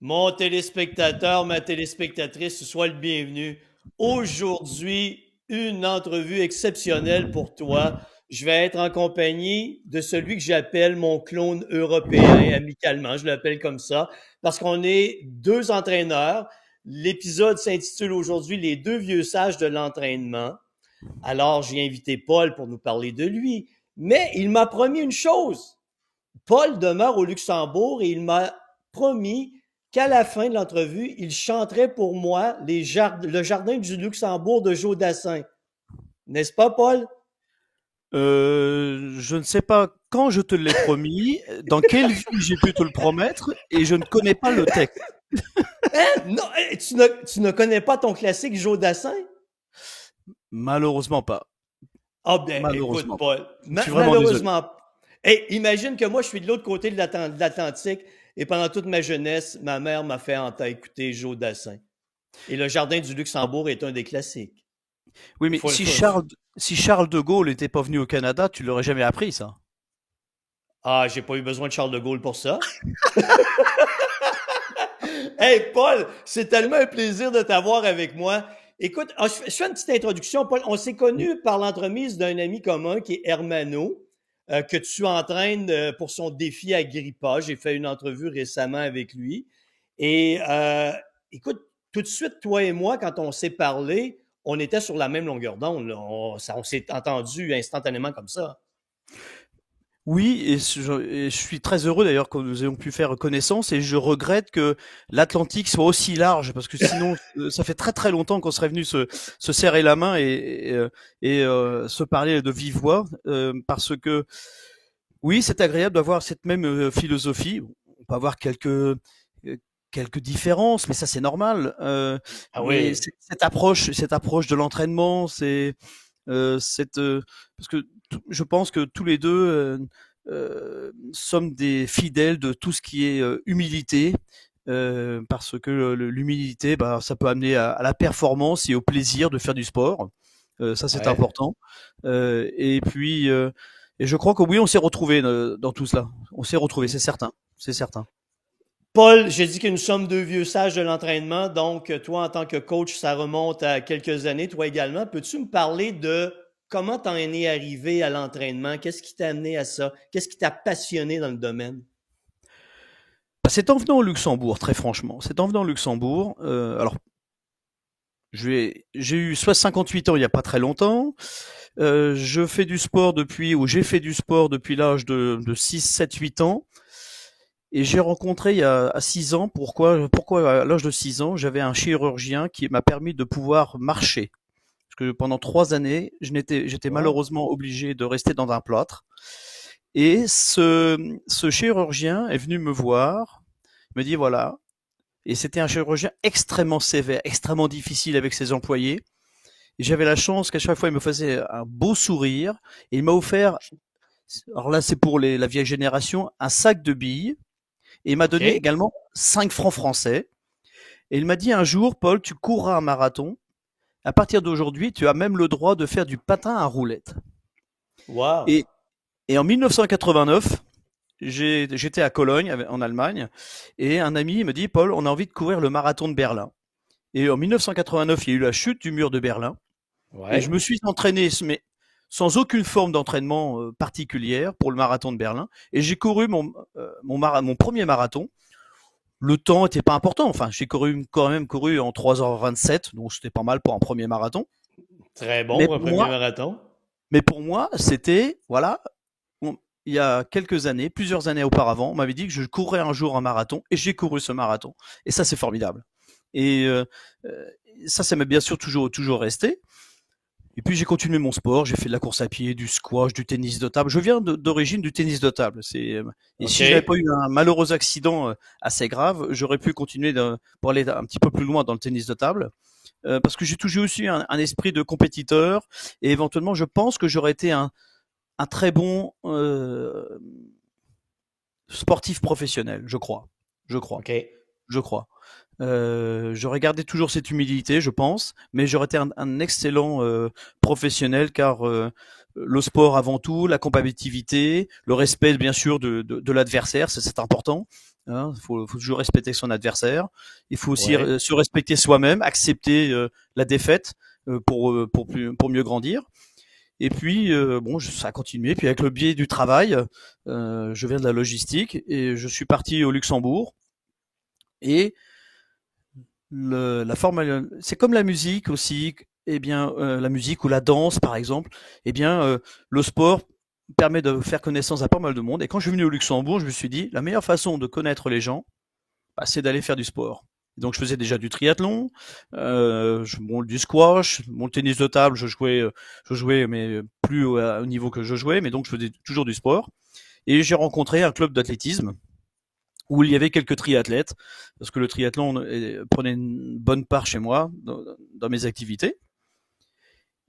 Mon téléspectateur, ma téléspectatrice, sois le bienvenu. Aujourd'hui, une entrevue exceptionnelle pour toi. Je vais être en compagnie de celui que j'appelle mon clone européen amicalement. Je l'appelle comme ça parce qu'on est deux entraîneurs. L'épisode s'intitule aujourd'hui Les deux vieux sages de l'entraînement. Alors, j'ai invité Paul pour nous parler de lui. Mais il m'a promis une chose. Paul demeure au Luxembourg et il m'a promis qu'à la fin de l'entrevue, il chanterait pour moi le jardin du Luxembourg de Joe Dassin. N'est-ce pas, Paul? Je ne sais pas quand je te l'ai promis, dans quelle vie j'ai pu te le promettre, et je ne connais pas le texte. Hein? Non, tu ne connais pas ton classique Joe Dassin? Malheureusement pas. Ah ben, écoute, Malheureusement pas. Paul, Je suis vraiment désolé. malheureusement. Hey, imagine que moi, je suis de l'autre côté de l'Atlantique et pendant toute ma jeunesse, ma mère m'a fait écouter Joe Dassin. Et le jardin du Luxembourg est un des classiques. Oui, mais Faut, faut, Si Charles de Gaulle n'était pas venu au Canada, tu l'aurais jamais appris, ça. Ah, j'ai pas eu besoin de Charles de Gaulle pour ça. Hey, Paul, c'est tellement un plaisir de t'avoir avec moi. Écoute, je fais une petite introduction, Paul. On s'est connus par l'entremise d'un ami commun qui est Hermano, que tu entraînes pour son défi Agrippa. J'ai fait une entrevue récemment avec lui. Et écoute, tout de suite, toi et moi, quand on s'est parlé, on était sur la même longueur d'onde. Là. On s'est entendu instantanément comme ça. Oui, et je suis très heureux d'ailleurs que nous ayons pu faire connaissance, et je regrette que l'Atlantique soit aussi large, parce que sinon, ça fait très très longtemps qu'on serait venu se serrer la main et se parler de vive voix, parce que oui, c'est agréable d'avoir cette même philosophie. On peut avoir quelques différences, mais ça c'est normal. Ah Mais oui. cette approche de l'entraînement, parce que je pense que tous les deux sommes des fidèles de tout ce qui est humilité, parce que l'humilité, bah, ça peut amener à la performance et au plaisir de faire du sport. Ça c'est Ouais. important. Et puis et je crois que oui, on s'est retrouvés dans tout cela. On s'est retrouvés, c'est certain, c'est certain. Paul, j'ai dit que nous sommes deux vieux sages de l'entraînement, donc toi en tant que coach, ça remonte à quelques années, toi également. Peux-tu me parler de comment t'en es arrivé à l'entraînement? Qu'est-ce qui t'a amené à ça? Qu'est-ce qui t'a passionné dans le domaine? Bah, c'est en venant au Luxembourg, très franchement. C'est en venant au Luxembourg. Alors, j'ai eu soit 58 ans il y a pas très longtemps. Je fais du sport depuis, ou j'ai fait du sport depuis l'âge de 6, 7, 8 ans. Et j'ai rencontré il y a à 6 ans, pourquoi à l'âge de 6 ans, j'avais un chirurgien qui m'a permis de pouvoir marcher. Parce que pendant 3 années, j'étais Wow. malheureusement obligé de rester dans un plâtre. Et ce chirurgien est venu me voir, me dit voilà, et c'était un chirurgien extrêmement sévère, extrêmement difficile avec ses employés. Et j'avais la chance qu'à chaque fois, il me faisait un beau sourire. Et il m'a offert, alors là, c'est pour la vieille génération, un sac de billes. Et il m'a donné OK. également 5 francs français. Et il m'a dit un jour, Paul, tu courras un marathon. À partir d'aujourd'hui, tu as même le droit de faire du patin à roulettes. Wow. Et, et en 1989, j'étais à Cologne, en Allemagne, et un ami me dit, Paul, on a envie de courir le marathon de Berlin. Et en 1989, il y a eu la chute du mur de Berlin. Et je Ouais. me suis entraîné, mais sans aucune forme d'entraînement particulière pour le marathon de Berlin. Et j'ai couru mon premier marathon. Le temps était pas important. Enfin, j'ai quand même couru en 3h27, donc c'était pas mal pour un premier marathon. Très bon Mais pour un pour premier moi, marathon. c'était, voilà, il y a quelques années, plusieurs années auparavant, on m'avait dit que je courrais un jour un marathon, et j'ai couru ce marathon. Et ça, c'est formidable. Et euh, ça m'est bien sûr toujours resté. Et puis j'ai continué mon sport, j'ai fait de la course à pied, du squash, du tennis de table. Je viens d'origine du tennis de table. Et si j'avais OK. pas eu un malheureux accident assez grave, j'aurais pu continuer pour aller un petit peu plus loin dans le tennis de table. Parce que j'ai toujours aussi un esprit de compétiteur, et éventuellement je pense que j'aurais été un très bon sportif professionnel, je crois. Je crois. OK. Je crois. J'aurais gardé toujours cette humilité, je pense, mais j'aurais été un excellent professionnel, car le sport avant tout, la compétitivité, le respect bien sûr de l'adversaire, c'est important. Hein, faut toujours respecter son adversaire. Il faut aussi Ouais. se respecter soi-même, accepter la défaite pour mieux grandir. Et puis bon, ça a continué. Puis avec le biais du travail, je viens de la logistique et je suis parti au Luxembourg. Et la forme, c'est comme la musique aussi. Eh bien, la musique ou la danse, par exemple. Eh bien, le sport permet de faire connaissance à pas mal de monde. Et quand je suis venu au Luxembourg, je me suis dit, la meilleure façon de connaître les gens, bah, c'est d'aller faire du sport. Donc je faisais déjà du triathlon, du squash, mon tennis de table, je jouais mais plus au niveau que je jouais, mais donc je faisais toujours du sport. Et j'ai rencontré un club d'athlétisme où il y avait quelques triathlètes, parce que le triathlon prenait une bonne part chez moi dans mes activités.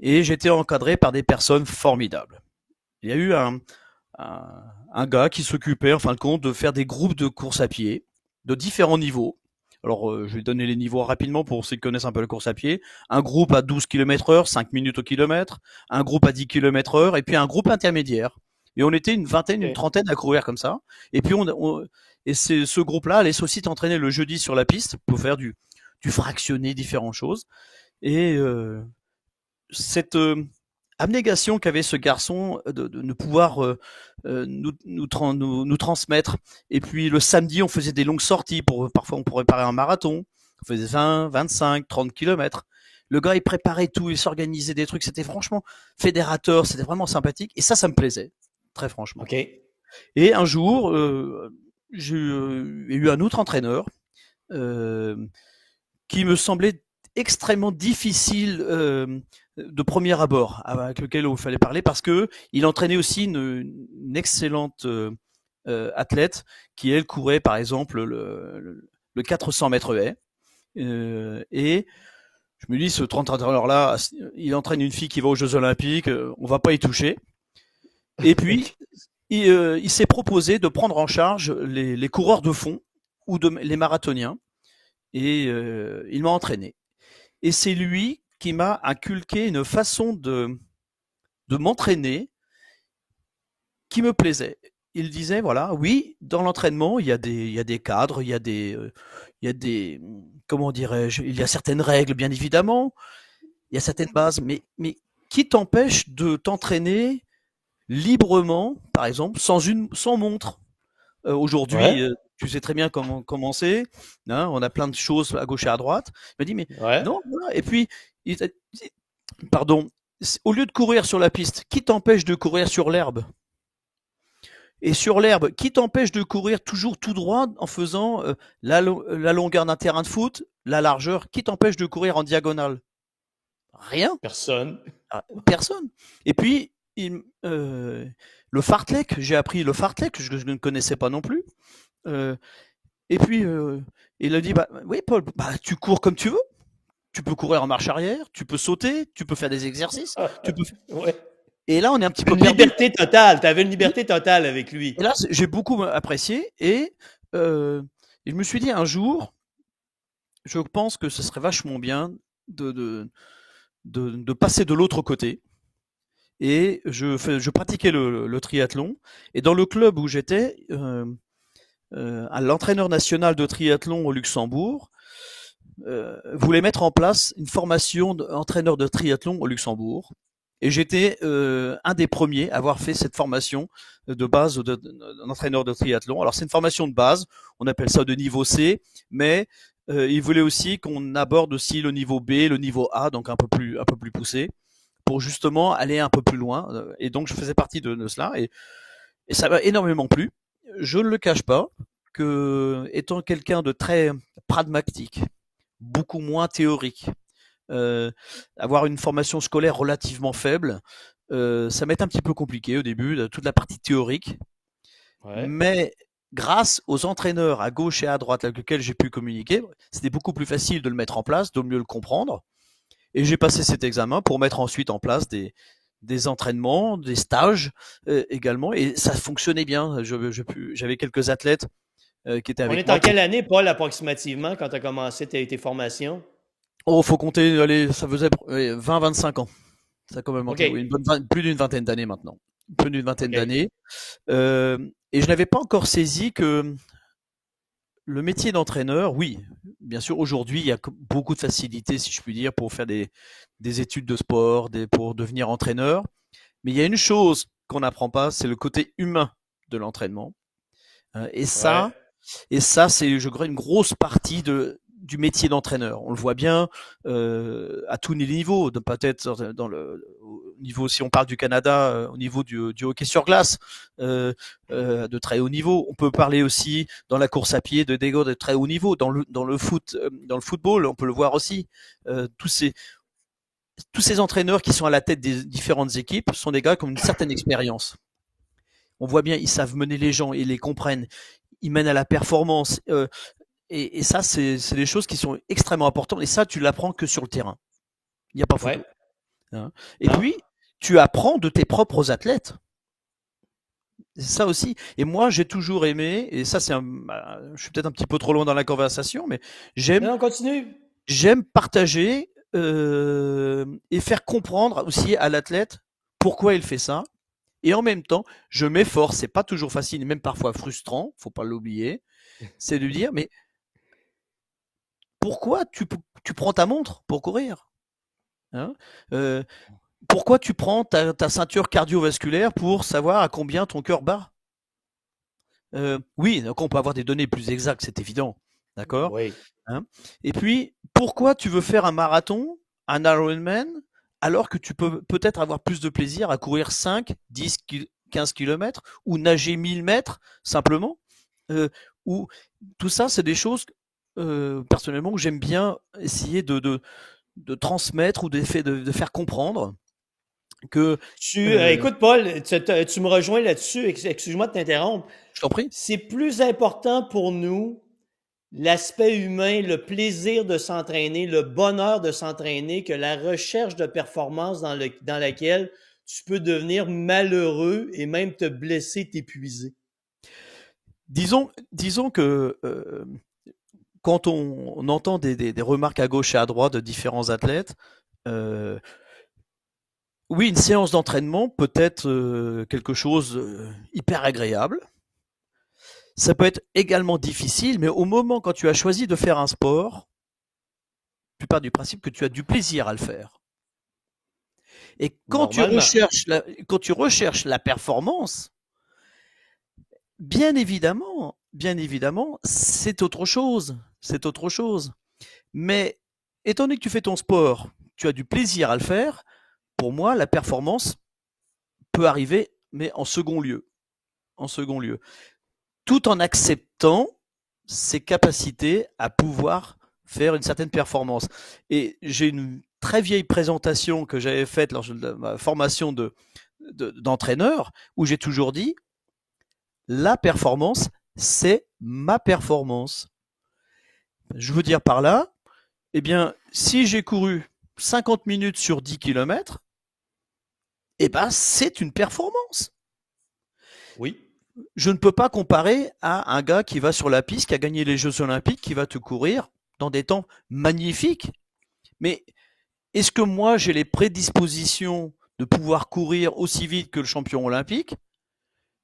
Et j'étais encadré par des personnes formidables. Il y a eu un gars qui s'occupait, en fin de compte, de faire des groupes de course à pied de différents niveaux. Alors, je vais donner les niveaux rapidement pour ceux qui connaissent un peu la course à pied. Un groupe à 12 km heure, 5 minutes au kilomètre. Un groupe à 10 km heure. Et puis un groupe intermédiaire. Et on était une vingtaine, une OK. trentaine à courir comme ça. Et puis et ce groupe-là allait aussi t'entraîner le jeudi sur la piste pour faire du fractionné, différentes choses. Et cette abnégation qu'avait ce garçon de ne pouvoir nous transmettre. Et puis le samedi, on faisait des longues sorties. Parfois, on préparait un marathon. On faisait 20, 25, 30 kilomètres. Le gars, il préparait tout, il s'organisait des trucs. C'était franchement fédérateur, c'était vraiment sympathique. Et ça me plaisait, très franchement. OK. Et un jour, j'ai eu un autre entraîneur euh, qui me semblait extrêmement difficile de premier abord, avec lequel il fallait parler, parce que il entraînait aussi une excellente athlète qui, elle, courait, par exemple, le 400 mètres haies. Et je me dis, ce 30 entraîneur-là, il entraîne une fille qui va aux Jeux Olympiques, on va pas y toucher. Et puis, il s'est proposé de prendre en charge les coureurs de fond ou les marathoniens. Et il m'a entraîné. Et c'est lui qui m'a inculqué une façon de m'entraîner qui me plaisait. Il disait, voilà, oui, dans l'entraînement, il y a des cadres, il y a des, comment dirais-je, il y a certaines règles, bien évidemment, il y a certaines bases, mais qui t'empêche de t'entraîner librement, par exemple, sans montre. Aujourd'hui, Ouais. tu sais très bien comment commencer. Hein, on a plein de choses à gauche et à droite. Il m'a dit, mais Ouais. non, voilà. Et puis, pardon, au lieu de courir sur la piste, qui t'empêche de courir sur l'herbe? Et sur l'herbe, qui t'empêche de courir toujours tout droit en faisant la longueur d'un terrain de foot, la largeur? Qui t'empêche de courir en diagonale? Rien. Personne. Personne. Et puis, le fartlek, j'ai appris le fartlek, que je ne connaissais pas non plus. Euh, et puis, il a dit, bah, oui, Paul, bah, tu cours comme tu veux. Tu peux courir en marche arrière, tu peux sauter, tu peux faire des exercices. Tu peux... Ouais. Et là, on est un petit peu Une perdu. liberté totale. Tu avais une liberté totale avec Et lui. là, j'ai beaucoup apprécié. Et je me suis dit un jour, je pense que ce serait vachement bien de, de, de passer de l'autre côté. Et je pratiquais le triathlon. Et dans le club où j'étais, l'entraîneur national de triathlon au Luxembourg voulait mettre en place une formation d'entraîneur de triathlon au Luxembourg. Et j'étais un des premiers à avoir fait cette formation de base d'entraîneur de triathlon. Alors c'est une formation de base, on appelle ça de niveau C, mais il voulait aussi qu'on aborde aussi le niveau B, le niveau A, donc un peu plus poussé, pour justement aller un peu plus loin. Et donc je faisais partie de cela et ça m'a énormément plu. Je ne le cache pas que étant quelqu'un de très pragmatique, beaucoup moins théorique, avoir une formation scolaire relativement faible, ça m'est un petit peu compliqué au début, toute la partie théorique. Ouais. Mais grâce aux entraîneurs à gauche et à droite avec lesquels j'ai pu communiquer, c'était beaucoup plus facile de le mettre en place, de mieux le comprendre. Et j'ai passé cet examen pour mettre ensuite en place des entraînements, des stages également. Et ça fonctionnait bien. J'avais quelques athlètes qui étaient On avec est en moi. quelle année, Paul, approximativement, quand tu as commencé tes formations? Oh, faut compter, allez, ça faisait 20-25 ans. Ça a quand même OK. manqué, oui, plus d'une vingtaine d'années maintenant. Plus d'une vingtaine OK. d'années. Et je n'avais pas encore saisi que le métier d'entraîneur, oui, bien sûr, aujourd'hui, il y a beaucoup de facilités, si je puis dire, pour faire des études de sport, pour devenir entraîneur. Mais il y a une chose qu'on n'apprend pas, c'est le côté humain de l'entraînement. Et Ouais. ça, c'est, je crois, une grosse partie du métier d'entraîneur. On le voit bien à tous les niveaux, peut-être dans le au niveau, si on parle du Canada, au niveau du hockey sur glace, de très haut niveau. On peut parler aussi dans la course à pied de très haut niveau. Dans le foot, dans le football, on peut le voir aussi. Tous ces entraîneurs qui sont à la tête des différentes équipes sont des gars qui ont une certaine expérience. On voit bien, ils savent mener les gens, ils les comprennent, ils mènent à la performance. Et ça, c'est des choses qui sont extrêmement importantes. Et ça, tu l'apprends que sur le terrain. Il n'y a pas photo. Ouais. Hein. Et Non. puis, tu apprends de tes propres athlètes. C'est ça aussi. Et moi, j'ai toujours aimé, et ça, je suis peut-être un petit peu trop loin dans la conversation, mais Non, j'aime, non, continue. j'aime partager et faire comprendre aussi à l'athlète pourquoi il fait ça. Et en même temps, je m'efforce, c'est pas toujours facile, et même parfois frustrant, faut pas l'oublier, c'est de dire, mais pourquoi tu prends ta montre pour courir, hein? Pourquoi tu prends ta ceinture cardiovasculaire pour savoir à combien ton cœur bat? Oui, donc on peut avoir des données plus exactes, c'est évident, d'accord, Oui. hein? Et puis, pourquoi tu veux faire un marathon, un Ironman, alors que tu peux peut-être avoir plus de plaisir à courir 5, 10, 15 kilomètres ou nager 1000 mètres simplement? Euh, ou tout ça, c'est des choses personnellement que j'aime bien essayer de transmettre ou de faire comprendre que euh, Écoute, Paul, tu me rejoins là-dessus. Excuse-moi de t'interrompre. je t'en prie. C'est plus important pour nous l'aspect humain, le plaisir de s'entraîner, le bonheur de s'entraîner que la recherche de performance dans laquelle tu peux devenir malheureux et même te blesser, t'épuiser. Disons que quand on entend des remarques à gauche et à droite de différents athlètes, euh, oui, une séance d'entraînement peut être quelque chose hyper agréable. Ça peut être également difficile, mais au moment quand tu as choisi de faire un sport, tu pars du principe que tu as du plaisir à le faire. Et Normalement. quand tu recherches la performance, bien évidemment, c'est autre chose. C'est autre chose. Mais étant donné que tu fais ton sport, tu as du plaisir à le faire, pour moi, la performance peut arriver, mais en second lieu. En second lieu. Tout en acceptant ses capacités à pouvoir faire une certaine performance. Et j'ai une très vieille présentation que j'avais faite lors de ma formation d'entraîneur, où j'ai toujours dit, la performance, c'est ma performance. Je veux dire par là, eh bien, si j'ai couru 50 minutes sur 10 kilomètres, eh ben, c'est une performance. Oui. Je ne peux pas comparer à un gars qui va sur la piste, qui a gagné les Jeux Olympiques, qui va te courir dans des temps magnifiques. Mais est-ce que moi, j'ai les prédispositions de pouvoir courir aussi vite que le champion olympique?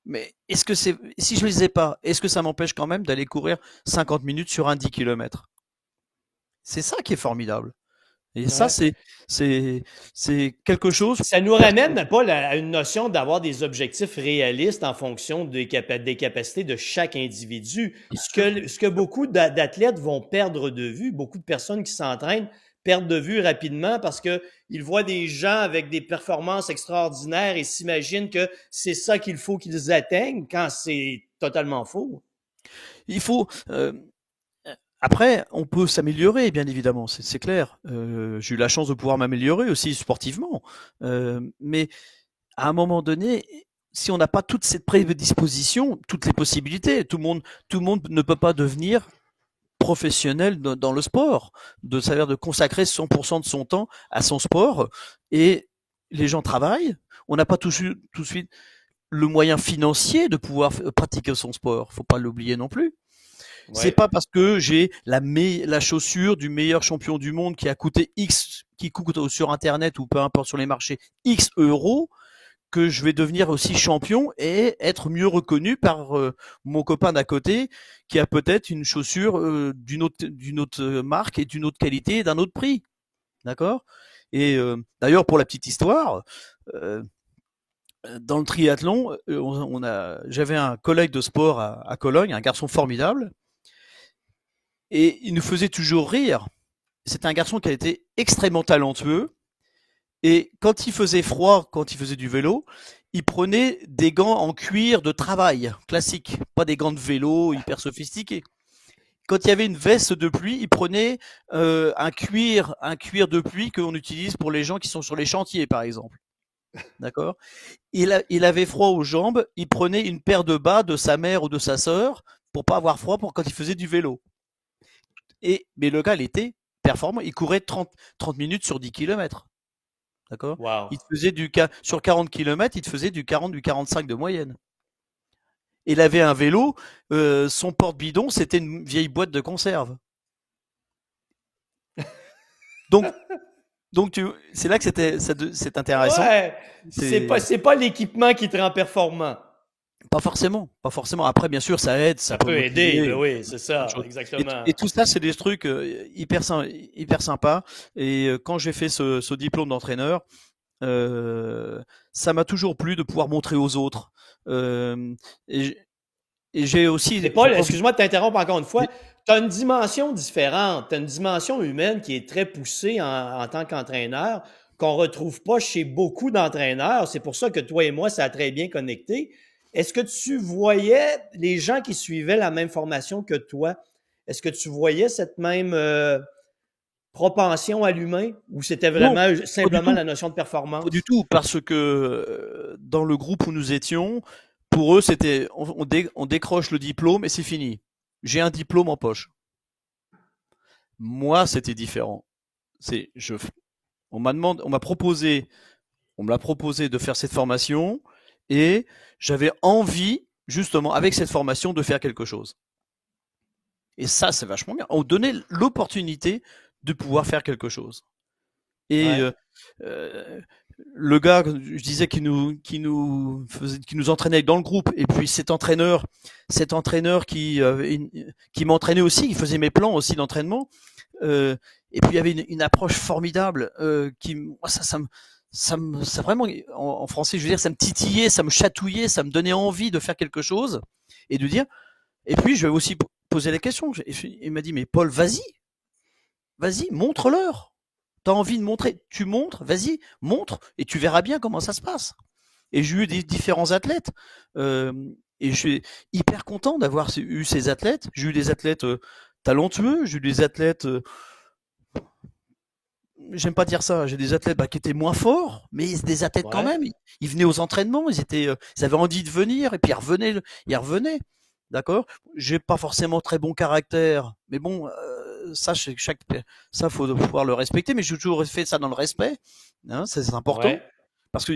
Mais si je les ai pas, est-ce que ça m'empêche quand même d'aller courir 50 minutes sur un 10 kilomètres? C'est ça qui est formidable. Et ça, Ouais. c'est quelque chose. Ça nous ramène, Paul, à une notion d'avoir des objectifs réalistes en fonction des capacités de chaque individu. Bien sûr. Ce que beaucoup d'athlètes vont perdre de vue, beaucoup de personnes qui s'entraînent perdent de vue rapidement parce que ils voient des gens avec des performances extraordinaires et s'imaginent que c'est ça qu'il faut qu'ils atteignent quand c'est totalement faux. Il faut. Après, on peut s'améliorer, bien évidemment, c'est clair. J'ai eu la chance de pouvoir m'améliorer aussi sportivement, mais à un moment donné, si on n'a pas toute cette prédisposition, toutes les possibilités, tout le monde ne peut pas devenir professionnel dans le sport, c'est-à-dire de consacrer 100% de son temps à son sport. Et les gens travaillent. On n'a pas tout de suite le moyen financier de pouvoir pratiquer son sport. Faut pas l'oublier non plus. C'est Ouais. pas parce que j'ai la chaussure du meilleur champion du monde qui a coûté X, qui coûte sur Internet ou peu importe sur les marchés X euros, que je vais devenir aussi champion et être mieux reconnu par mon copain d'à côté qui a peut-être une chaussure d'une autre marque et d'une autre qualité et d'un autre prix. D'accord? Et d'ailleurs, pour la petite histoire, euh, dans le triathlon, j'avais un collègue de sport à Cologne, un garçon formidable, et il nous faisait toujours rire. C'était un garçon qui a été extrêmement talentueux, et quand il faisait froid, quand il faisait du vélo, il prenait des gants en cuir de travail, classique, pas des gants de vélo hyper sophistiqués. Quand il y avait une veste de pluie, il prenait un cuir de pluie qu'on utilise pour les gens qui sont sur les chantiers, par exemple. D'accord. Il avait froid aux jambes, il prenait une paire de bas de sa mère ou de sa sœur pour pas avoir froid pour quand il faisait du vélo. Mais le gars, il était performant, il courait 30 minutes sur 10 kilomètres. D'accord. Wow. Il faisait sur 40 kilomètres, il faisait du 40, du 45 de moyenne. Il avait un vélo, son porte-bidon, c'était une vieille boîte de conserve. Donc, c'est là que c'est intéressant. Ouais, c'est pas l'équipement qui te rend performant. Pas forcément. Après, bien sûr, ça aide, ça peut aider. Oui, c'est ça, exactement. Et tout ça, c'est des trucs hyper sympas. Et quand j'ai fait ce diplôme d'entraîneur, ça m'a toujours plu de pouvoir montrer aux autres. Et j'ai aussi. Mais Paul, excuse-moi de t'interrompre encore une fois. Tu as une dimension différente. Tu as une dimension humaine qui est très poussée en tant qu'entraîneur, qu'on ne retrouve pas chez beaucoup d'entraîneurs. C'est pour ça que toi et moi, ça a très bien connecté. Est-ce que tu voyais les gens qui suivaient la même formation que toi? Est-ce que tu voyais cette même propension à l'humain ou c'était vraiment simplement la notion de performance? Pas du tout, parce que dans le groupe où nous étions, pour eux, c'était on décroche le diplôme et c'est fini. J'ai un diplôme en poche. Moi, c'était différent. On me l'a proposé de faire cette formation et j'avais envie, justement, avec cette formation, de faire quelque chose. Et ça, c'est vachement bien. On donnait l'opportunité de pouvoir faire quelque chose. Et le gars, je disais, qui nous entraînait dans le groupe, et puis cet entraîneur qui m'entraînait aussi, il faisait mes plans aussi d'entraînement. Et puis il y avait une approche formidable ça vraiment, en français, je veux dire, ça me titillait, ça me chatouillait, ça me donnait envie de faire quelque chose et de dire. Et puis je vais aussi poser la question. Il m'a dit, mais Paul, vas-y, montre-leur. T'as envie de montrer, tu montres, vas-y, montre, et tu verras bien comment ça se passe. Et j'ai eu des différents athlètes, et je suis hyper content d'avoir eu ces athlètes. J'ai eu des athlètes talentueux, j'ai eu des athlètes, j'aime pas dire ça, j'ai des athlètes qui étaient moins forts, mais des athlètes quand même. Ils venaient aux entraînements, ils avaient envie de venir, et puis ils revenaient. D'accord. J'ai pas forcément très bon caractère, mais bon. Ça, faut pouvoir le respecter, mais j'ai toujours fait ça dans le respect. Hein, c'est important. Ouais. Parce que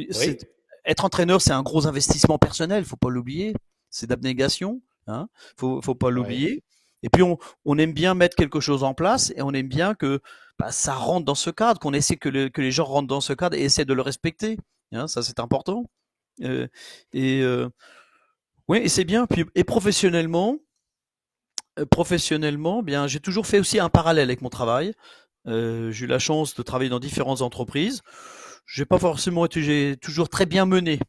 être entraîneur, c'est un gros investissement personnel, faut pas l'oublier. C'est d'abnégation, hein, faut pas l'oublier. Ouais. Et puis on aime bien mettre quelque chose en place et on aime bien que ça rentre dans ce cadre, qu'on essaie que les gens rentrent dans ce cadre et essaient de le respecter. Hein, ça, c'est important. Oui, et c'est bien. Puis, et professionnellement, bien, j'ai toujours fait aussi un parallèle avec mon travail. J'ai eu la chance de travailler dans différentes entreprises. J'ai toujours très bien mené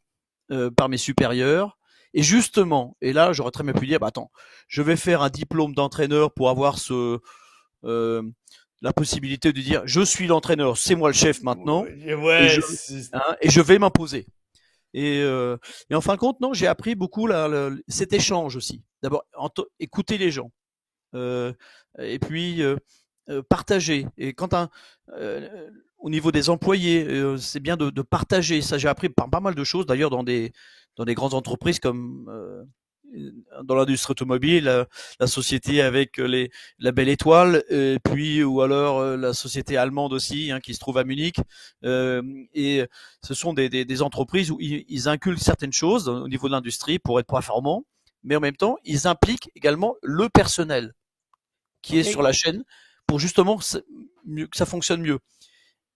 par mes supérieurs. Et justement, et là, j'aurais très bien pu dire, attends, je vais faire un diplôme d'entraîneur pour avoir la possibilité de dire, je suis l'entraîneur, c'est moi le chef maintenant, et je vais m'imposer. Et en fin de compte, non, j'ai appris beaucoup cet échange aussi. D'abord, écouter les gens. Et puis partager. Et au niveau des employés, c'est bien de partager. Ça, j'ai appris par pas mal de choses. D'ailleurs, dans des grandes entreprises comme dans l'industrie automobile, la société avec la Belle Étoile, et puis ou alors la société allemande aussi, qui se trouve à Munich. Et ce sont des entreprises où ils inculquent certaines choses au niveau de l'industrie pour être performants, mais en même temps, ils impliquent également le personnel qui est sur la chaîne pour justement que ça fonctionne mieux.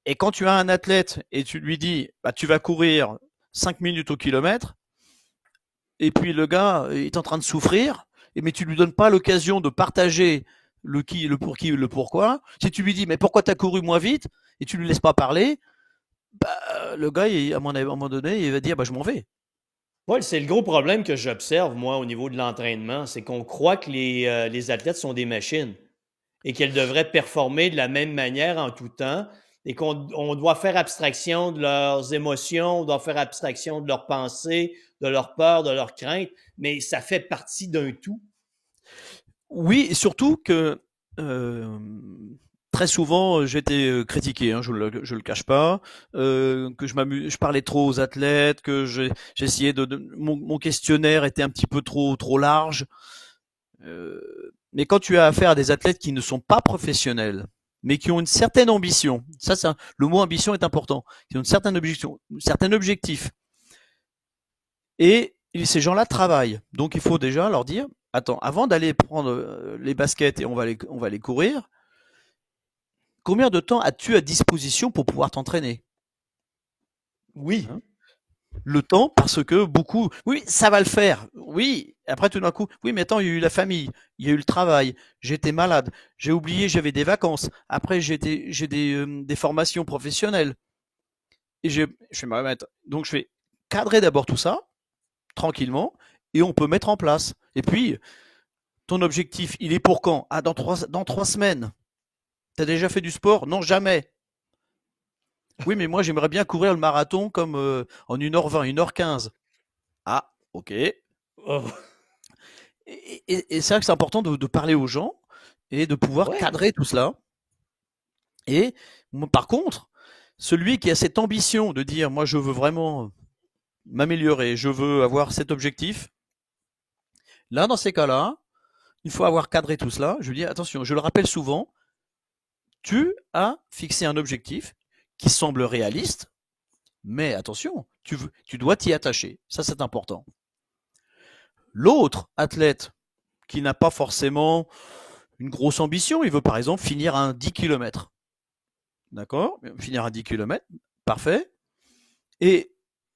Et quand tu as un athlète et tu lui dis, tu vas courir 5 minutes au kilomètre, et puis le gars est en train de souffrir, mais tu lui donnes pas l'occasion de partager le qui, le pour qui, le pourquoi. Si tu lui dis mais pourquoi t'as couru moins vite et tu lui laisses pas parler, le gars, à un moment donné, il va dire bah je m'en vais. Paul, c'est le gros problème que j'observe, moi, au niveau de l'entraînement, c'est qu'on croit que les athlètes sont des machines et qu'elles devraient performer de la même manière en tout temps et qu'on doit faire abstraction de leurs émotions, on doit faire abstraction de leurs pensées, de leurs peurs, de leurs craintes, mais ça fait partie d'un tout. Oui, et surtout que euh, très souvent j'ai été critiqué, hein, je le cache pas, que je parlais trop aux athlètes, que j'essayais mon questionnaire était un petit peu trop large. Mais quand tu as affaire à des athlètes qui ne sont pas professionnels, mais qui ont une certaine ambition, le mot ambition est important, qui ont une certaine objection, un certain objectif, et ces gens-là travaillent. Donc il faut déjà leur dire, attends, avant d'aller prendre les baskets et on va les courir, combien de temps as-tu à disposition pour pouvoir t'entraîner? Oui. Hein? Le temps, parce que beaucoup, oui, ça va le faire. Oui, après tout d'un coup, oui, mais attends, il y a eu la famille, il y a eu le travail, j'étais malade, j'ai oublié, j'avais des vacances. Après, j'ai des formations professionnelles. Et je vais me remettre. Donc, je vais cadrer d'abord tout ça, tranquillement, et on peut mettre en place. Et puis, ton objectif, il est pour quand? Ah, dans 3 semaines. T'as déjà fait du sport? Non, jamais. Oui, mais moi, j'aimerais bien courir le marathon comme en 1h20, 1h15. Ah, ok. Oh. Et c'est vrai que c'est important de parler aux gens et de pouvoir Ouais. cadrer tout cela. Et par contre, celui qui a cette ambition de dire, moi, je veux vraiment m'améliorer, je veux avoir cet objectif, là, dans ces cas-là, il faut avoir cadré tout cela. Je lui dis, attention, je le rappelle souvent, tu as fixé un objectif qui semble réaliste, mais attention, tu dois t'y attacher. Ça, c'est important. L'autre athlète qui n'a pas forcément une grosse ambition, il veut par exemple finir un 10 km. D'accord? Finir un 10 km, parfait. Et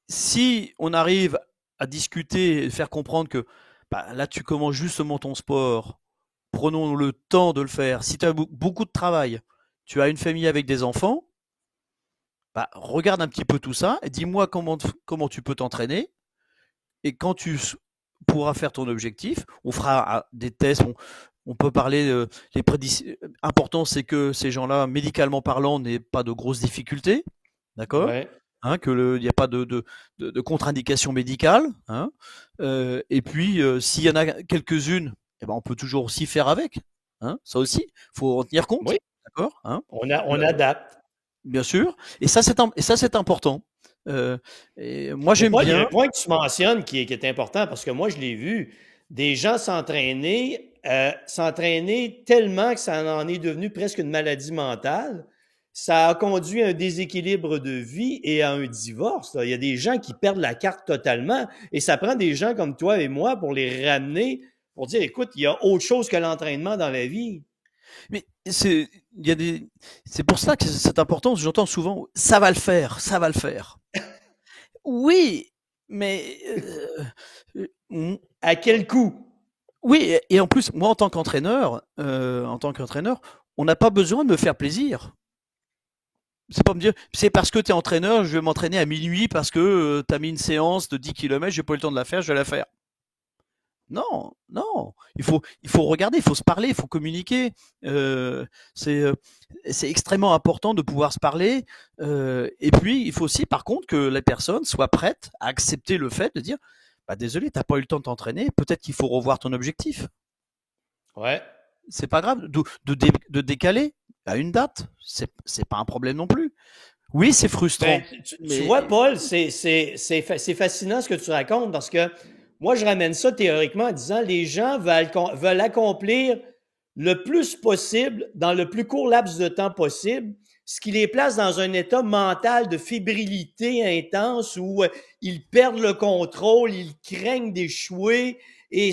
si on arrive à discuter et faire comprendre que bah, là tu commences justement ton sport, prenons le temps de le faire. Si tu as beaucoup de travail, tu as une famille avec des enfants, bah, regarde un petit peu tout ça et dis-moi comment tu peux t'entraîner. Et quand tu pourras faire ton objectif, on fera des tests, on peut parler les important c'est que ces gens-là, médicalement parlant, n'aient pas de grosses difficultés, d'accord? Ouais. Hein, il n'y a pas de contre-indication médicale. Hein, et puis, s'il y en a quelques-unes, eh ben, on peut toujours aussi faire avec. Hein, ça aussi, faut en tenir compte. Oui. D'accord, hein, On adapte. bien sûr. Et ça, c'est important. Et moi, Mais j'aime Paul, il y a bien. un point que tu mentionnes qui est important parce que moi, je l'ai vu. Des gens s'entraîner tellement que ça en est devenu presque une maladie mentale. Ça a conduit à un déséquilibre de vie et à un divorce, là. Il y a des gens qui perdent la carte totalement et ça prend des gens comme toi et moi pour les ramener, pour dire, écoute, il y a autre chose que l'entraînement dans la vie. Mais il y a c'est pour ça que c'est important. J'entends souvent, ça va le faire, ça va le faire. Oui, mais À quel coût? oui, et en plus, moi, en tant qu'entraîneur, on n'a pas besoin de me faire plaisir. C'est pas me dire, c'est parce que tu es entraîneur, je vais m'entraîner à minuit parce que tu as mis une séance de 10 km, j'ai pas eu le temps de la faire, je vais la faire. Non, non, il faut regarder, il faut se parler, il faut communiquer. Euh, c'est, euh, c'est extrêmement important de pouvoir se parler. Et puis, il faut aussi, par contre, que la personne soit prête à accepter le fait de dire, bah désolé, t'as pas eu le temps de t'entraîner, peut-être qu'il faut revoir ton objectif. Ouais. C'est pas grave de décaler à une date, c'est pas un problème non plus. Oui, c'est Ben, frustrant, tu vois, mais Paul, c'est fascinant ce que tu racontes parce que moi, je ramène ça théoriquement en disant les gens veulent accomplir le plus possible dans le plus court laps de temps possible, ce qui les place dans un état mental de fébrilité intense où ils perdent le contrôle, ils craignent d'échouer et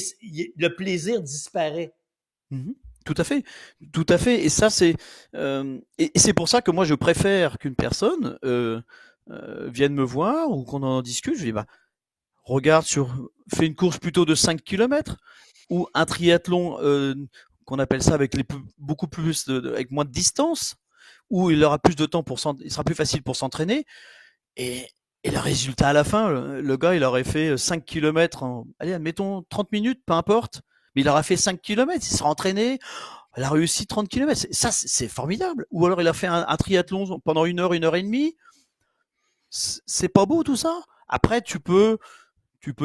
le plaisir disparaît. mhm, tout à fait, tout à fait. Et ça, et c'est pour ça que moi je préfère qu'une personne viennent me voir ou qu'on en discute, je dis bah regarde fais une course plutôt de 5 kilomètres ou un triathlon qu'on appelle ça avec beaucoup plus avec moins de distance, où il aura plus de temps il sera plus facile pour s'entraîner. Et le résultat à la fin, le gars, il aurait fait 5 kilomètres allez, admettons 30 minutes, peu importe, mais il aura fait 5 kilomètres, il sera entraîné, il a réussi 30 kilomètres. Ça, c'est formidable. Ou alors il a fait un triathlon pendant 1 heure et demie. C'est pas beau tout ça. Après, tu peux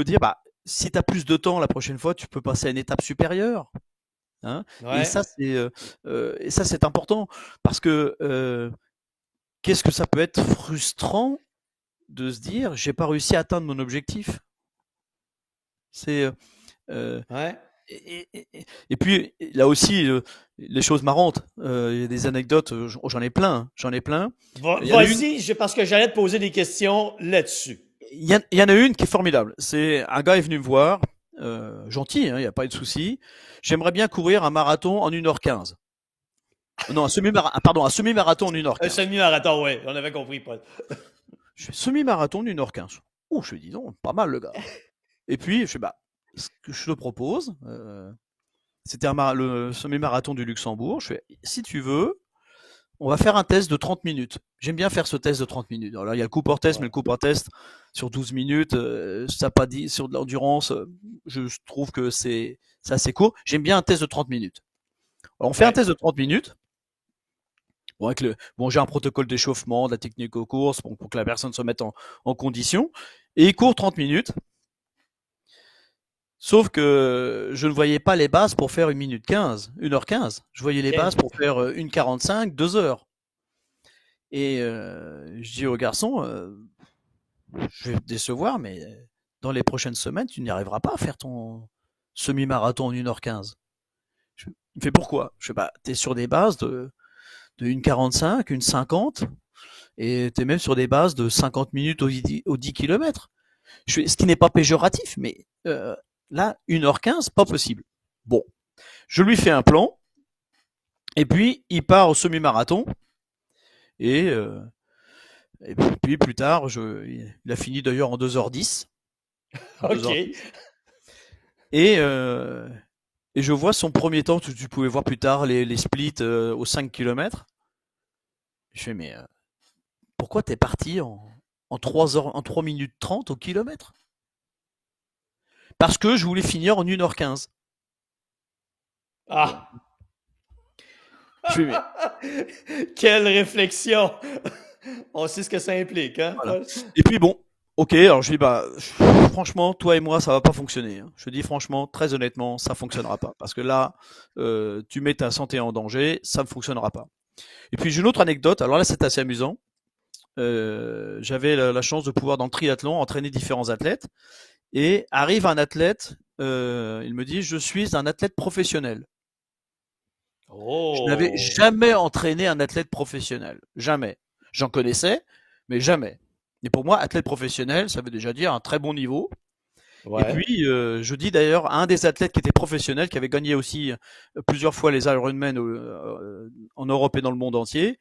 dire, bah, si tu as plus de temps la prochaine fois, tu peux passer à une étape supérieure. Hein, Ouais. et ça, c'est important parce que qu'est-ce que ça peut être frustrant de se dire, j'ai pas réussi à atteindre mon objectif. C'est Ouais. et puis là aussi les choses marrantes. Il y a des anecdotes, j'en ai plein, Il y en a une, Vas-y, parce que j'allais te poser des questions là-dessus. il y en a une qui est formidable. C'est un gars est venu me voir, gentil, hein, il n'y a pas de souci. J'aimerais bien courir un marathon en 1h15. Non, un semi-marathon en Un 1h15. semi-marathon, ouais, on avait compris, Paul. Je fais semi-marathon en 1h15. Oh, je lui dis non, pas mal le gars. Et puis, je fais bah, ce que je te propose, c'était le semi-marathon du Luxembourg. Je fais, si tu veux, on va faire un test de 30 minutes. J'aime bien faire ce test de 30 minutes. Alors là, il y a le Cooper test, mais Ouais. le Cooper test sur 12 minutes, ça pas dit sur de l'endurance. Je trouve que c'est assez court. J'aime bien un test de 30 minutes. Alors, on fait un Ouais. test de 30 minutes. Bon, j'ai un protocole d'échauffement, de la technique aux courses, pour que la personne se mette en condition. Et il court 30 minutes. Sauf que je ne voyais pas les bases pour faire 1h15, 1h15. Je voyais les bases OK. pour faire 1h45, 2 heures. Et je dis au garçon, je vais te décevoir, mais dans les prochaines semaines, tu n'y arriveras pas à faire ton semi-marathon en 1h15. Il me fait pourquoi? Je fais bah, t'es sur des bases de 1h45, 1h50, et t'es même sur des bases de 50 minutes aux 10 km. Ce qui n'est pas péjoratif, mais là, 1h15, pas possible. Bon, je lui fais un plan, et puis il part au semi-marathon, et, euh, et puis plus tard, il a fini d'ailleurs en 2h10. En OK. 2h10. Et, euh, et je vois son premier temps, tu pouvais voir plus tard les splits aux 5 km. Je fais, mais pourquoi t'es parti en 3 heures, en 3 minutes 30 au kilomètre? Parce que je voulais finir en 1h15. Bon. Ah! Je fais, mais Quelle réflexion! On sait ce que ça implique, hein, voilà. Paul? Et puis bon, ok, alors je dis, bah, franchement, toi et moi, ça va pas fonctionner. Hein. Je dis franchement, très honnêtement, ça fonctionnera pas. Parce que là, tu mets ta santé en danger, ça ne fonctionnera pas. Et puis j'ai une autre anecdote, alors là, c'est assez amusant. J'avais la chance de pouvoir dans le triathlon entraîner différents athlètes. Et arrive un athlète, il me dit, je suis un athlète professionnel. Je n'avais Oh! jamais entraîné un athlète professionnel. Jamais. J'en connaissais, mais jamais. Et pour moi, athlète professionnel, ça veut déjà dire un très bon niveau. Et Ouais. puis, je dis d'ailleurs à un des athlètes qui était professionnel, qui avait gagné aussi plusieurs fois les Ironman en Europe et dans le monde entier.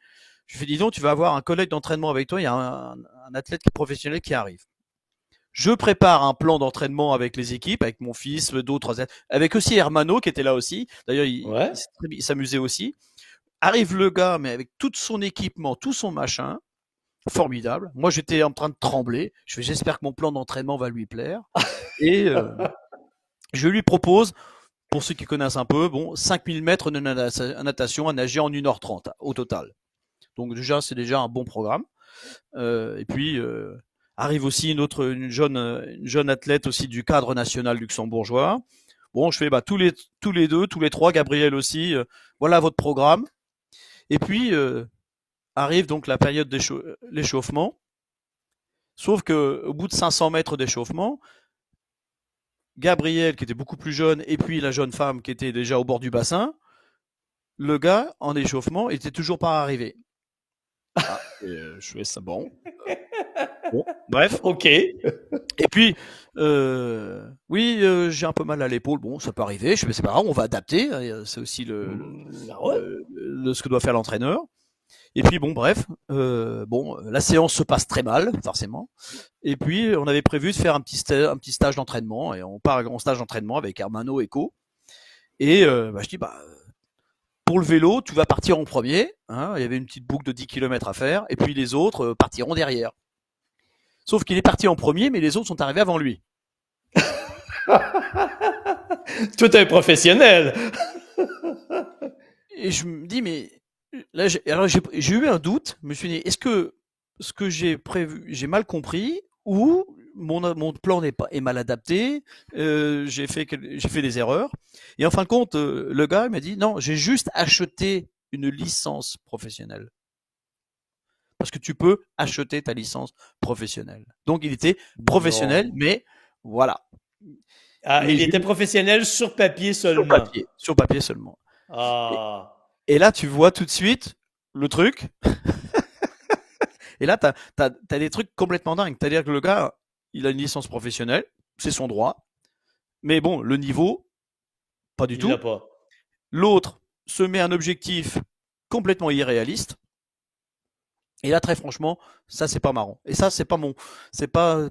Je lui fais, dis donc, tu vas avoir un collègue d'entraînement avec toi, il y a un athlète qui est professionnel qui arrive. Je prépare un plan d'entraînement avec les équipes, avec mon fils, d'autres, avec aussi Hermano qui était là aussi. D'ailleurs, Ouais. il s'amusait aussi. Arrive le gars, mais avec tout son équipement, tout son machin, formidable. Moi, j'étais en train de trembler. J'espère que mon plan d'entraînement va lui plaire. Et je lui propose, pour ceux qui connaissent un peu, bon, 5000 mètres de natation à nager en 1h30 au total. Donc déjà, c'est déjà un bon programme. Et puis arrive aussi une jeune athlète aussi du cadre national luxembourgeois. Bon, je fais bah tous les deux, tous les trois, Gabriel aussi. Voilà votre programme. Et puis arrive donc la période d'échauffement. Sauf que au bout de 500 mètres d'échauffement, Gabriel, qui était beaucoup plus jeune, et puis la jeune femme qui était déjà au bord du bassin, le gars en échauffement était toujours pas arrivé. Ah, je fais ça bon. Bon, bref. OK. Et puis, oui, j'ai un peu mal à l'épaule. Bon, ça peut arriver. Je fais, c'est pas grave, on va adapter. C'est aussi Ah ouais? ce que doit faire l'entraîneur. Et puis bon, bref, la séance se passe très mal, forcément. Et puis on avait prévu de faire un petit stage d'entraînement, et on part en stage d'entraînement avec Hermano et Co. Et je dis pour le vélo, tu vas partir en premier. Hein, il y avait une petite boucle de 10 km à faire, et puis les autres partiront derrière. Sauf qu'il est parti en premier, mais les autres sont arrivés avant lui. Tout un professionnel. Et je me dis, mais là, j'ai eu un doute. Je me suis dit, est-ce que ce que j'ai prévu, j'ai mal compris, ou mon plan est mal adapté, j'ai fait des erreurs. Et en fin de compte, le gars il m'a dit, non, j'ai juste acheté une licence professionnelle. Parce que tu peux acheter ta licence professionnelle. Donc il était professionnel, Non. mais voilà. Ah, Mais il était professionnel sur papier seulement. sur papier seulement. Et, Ah. et là, tu vois tout de suite le truc. Et là, t'as des trucs complètement dingues. C'est-à-dire que le gars, il a une licence professionnelle, c'est son droit. Mais bon, le niveau, pas du Il l'a tout. pas. L'autre se met un objectif complètement irréaliste. Et là, très franchement, ça, c'est pas marrant. Et ça, c'est pas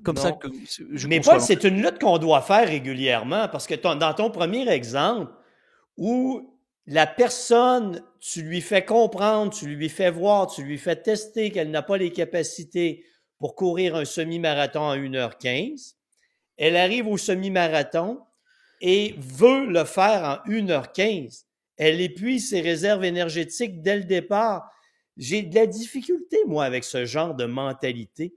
comme ça Non. que je Mais conçois Paul, l'entraînement. c'est une lutte qu'on doit faire régulièrement parce que dans ton premier exemple, où la personne, tu lui fais comprendre, tu lui fais voir, tu lui fais tester qu'elle n'a pas les capacités pour courir un semi-marathon en 1h15, elle arrive au semi-marathon et veut le faire en 1h15. Elle épuise ses réserves énergétiques dès le départ. J'ai de la difficulté, moi, avec ce genre de mentalité.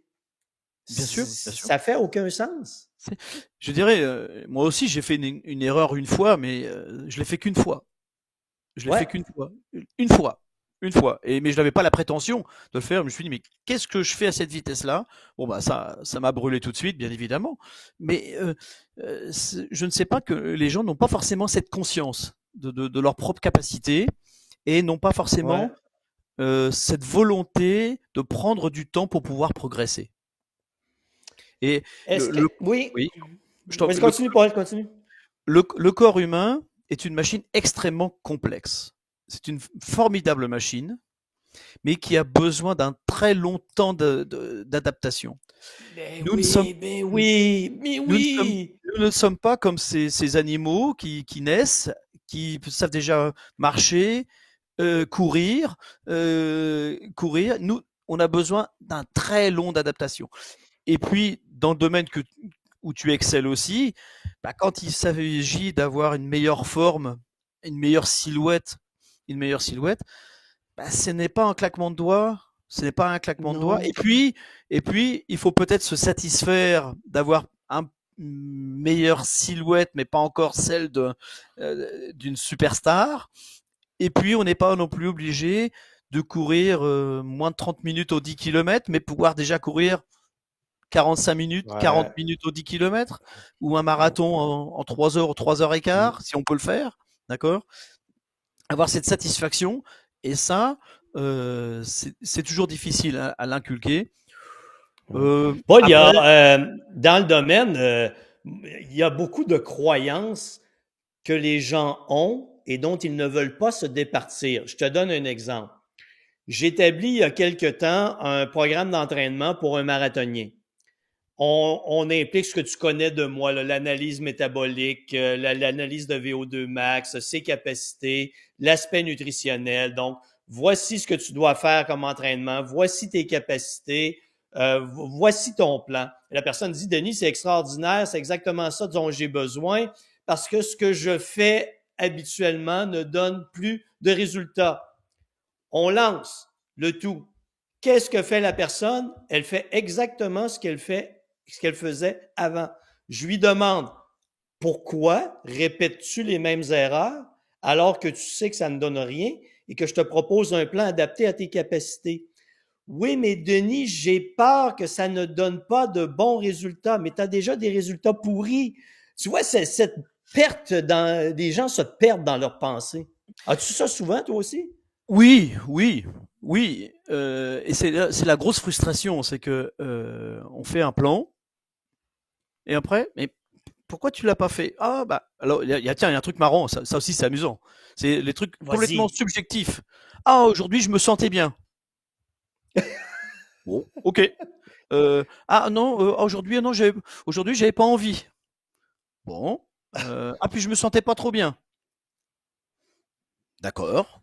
Bien sûr, bien sûr. Ça fait aucun sens. Je dirais, moi aussi, j'ai fait une erreur une fois, mais je l'ai fait qu'une fois. Je l'ai Ouais. fait qu'une fois. Une fois. Une fois. Mais je n'avais pas la prétention de le faire. Je me suis dit, mais qu'est-ce que je fais à cette vitesse-là? Bon, bah, ça m'a brûlé tout de suite, bien évidemment. Mais je ne sais pas que les gens n'ont pas forcément cette conscience de leur propre capacité et n'ont pas Ouais. forcément cette volonté de prendre du temps pour pouvoir progresser. Et Est-ce que. Oui. oui, Vas-y, continue, Paul, continue. le corps humain est une machine extrêmement complexe. C'est une formidable machine, mais qui a besoin d'un très long temps d'adaptation. Ben Nous ne sommes, oui, ben oui, mais nous ne sommes, oui. nous ne sommes pas comme ces animaux qui naissent, qui savent déjà marcher, courir. Nous, on a besoin d'un très long d'adaptation. Et puis, dans le domaine où tu excelles aussi, quand il s'agit d'avoir une meilleure forme, une meilleure silhouette, ce n'est pas un claquement de doigts. Ce n'est pas un claquement de doigts. Non. Et puis, il faut peut-être se satisfaire d'avoir une meilleure silhouette, mais pas encore celle d'une superstar. Et puis, on n'est pas non plus obligé de courir moins de 30 minutes aux 10 km, mais pouvoir déjà courir 45 minutes, 40 Ouais. minutes aux 10 km, ou un marathon en 3 heures ou 3 heures et quart, si on peut le faire, d'accord? Avoir cette satisfaction, et ça, c'est toujours difficile à l'inculquer. Paul, Après, dans le domaine, il y a beaucoup de croyances que les gens ont et dont ils ne veulent pas se départir. Je te donne un exemple. J'ai établi il y a quelque temps un programme d'entraînement pour un marathonien. On implique ce que tu connais de moi, l'analyse métabolique, l'analyse de VO2 max, ses capacités, l'aspect nutritionnel. Donc, voici ce que tu dois faire comme entraînement, voici tes capacités, voici ton plan. Et la personne dit, Denis, c'est extraordinaire, c'est exactement ça dont j'ai besoin parce que ce que je fais habituellement ne donne plus de résultats. On lance le tout. Qu'est-ce que fait la personne? Elle fait exactement ce qu'elle faisait avant. Je lui demande, pourquoi répètes-tu les mêmes erreurs alors que tu sais que ça ne donne rien et que je te propose un plan adapté à tes capacités? Oui, mais Denis, j'ai peur que ça ne donne pas de bons résultats, mais tu as déjà des résultats pourris. Tu vois, c'est cette perte des gens se perdent dans leurs pensées. As-tu ça souvent, toi aussi? oui, oui, oui. Et c'est la grosse frustration, c'est que on fait un plan, et après, mais pourquoi tu l'as pas fait? Ah bah alors tiens, il y a un truc marrant, ça aussi c'est amusant. C'est les trucs complètement Vas-y. subjectifs. Ah aujourd'hui je me sentais bien. Bon, ok. Ah non, aujourd'hui j'avais pas envie. Bon. Ah puis je me sentais pas trop bien. D'accord,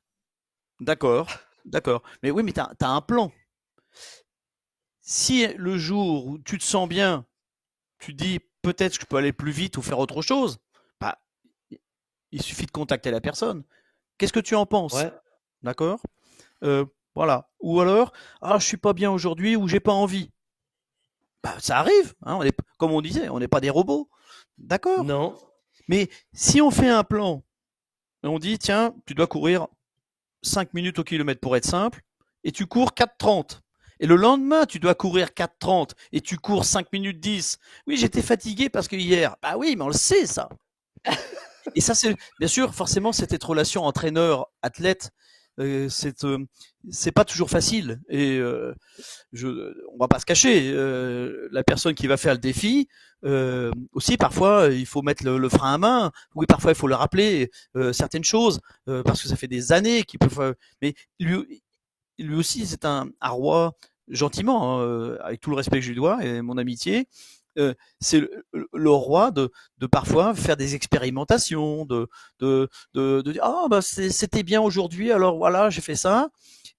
d'accord. Mais oui, mais t'as un plan. Si le jour où tu te sens bien, tu dis peut-être que je peux aller plus vite ou faire autre chose, bah, il suffit de contacter la personne. Qu'est-ce que tu en penses? Ouais, D'accord? Euh, voilà. Ou alors, ah, je suis pas bien aujourd'hui ou j'ai pas envie. Bah, ça arrive, hein, comme on disait, on n'est pas des robots. D'accord. non. Mais si on fait un plan, et on dit, tiens, tu dois courir 5 minutes au kilomètre pour être simple, et tu cours 4,30. Et le lendemain, tu dois courir 4,30 et tu cours 5 minutes 10. Oui, j'étais fatigué parce que hier. Bah oui, mais on le sait, ça. Et ça, c'est bien sûr, forcément, cette relation entraîneur-athlète, c'est pas toujours facile. Et on va pas se cacher, la personne qui va faire le défi, aussi parfois il faut mettre le frein à main. Oui, parfois il faut le rappeler certaines choses parce que ça fait des années qu'il peut. Mais lui aussi, c'est un roi gentiment, hein, avec tout le respect que je lui dois et mon amitié. C'est le roi de parfois faire des expérimentations, de dire ah bah c'était bien aujourd'hui, alors voilà j'ai fait ça.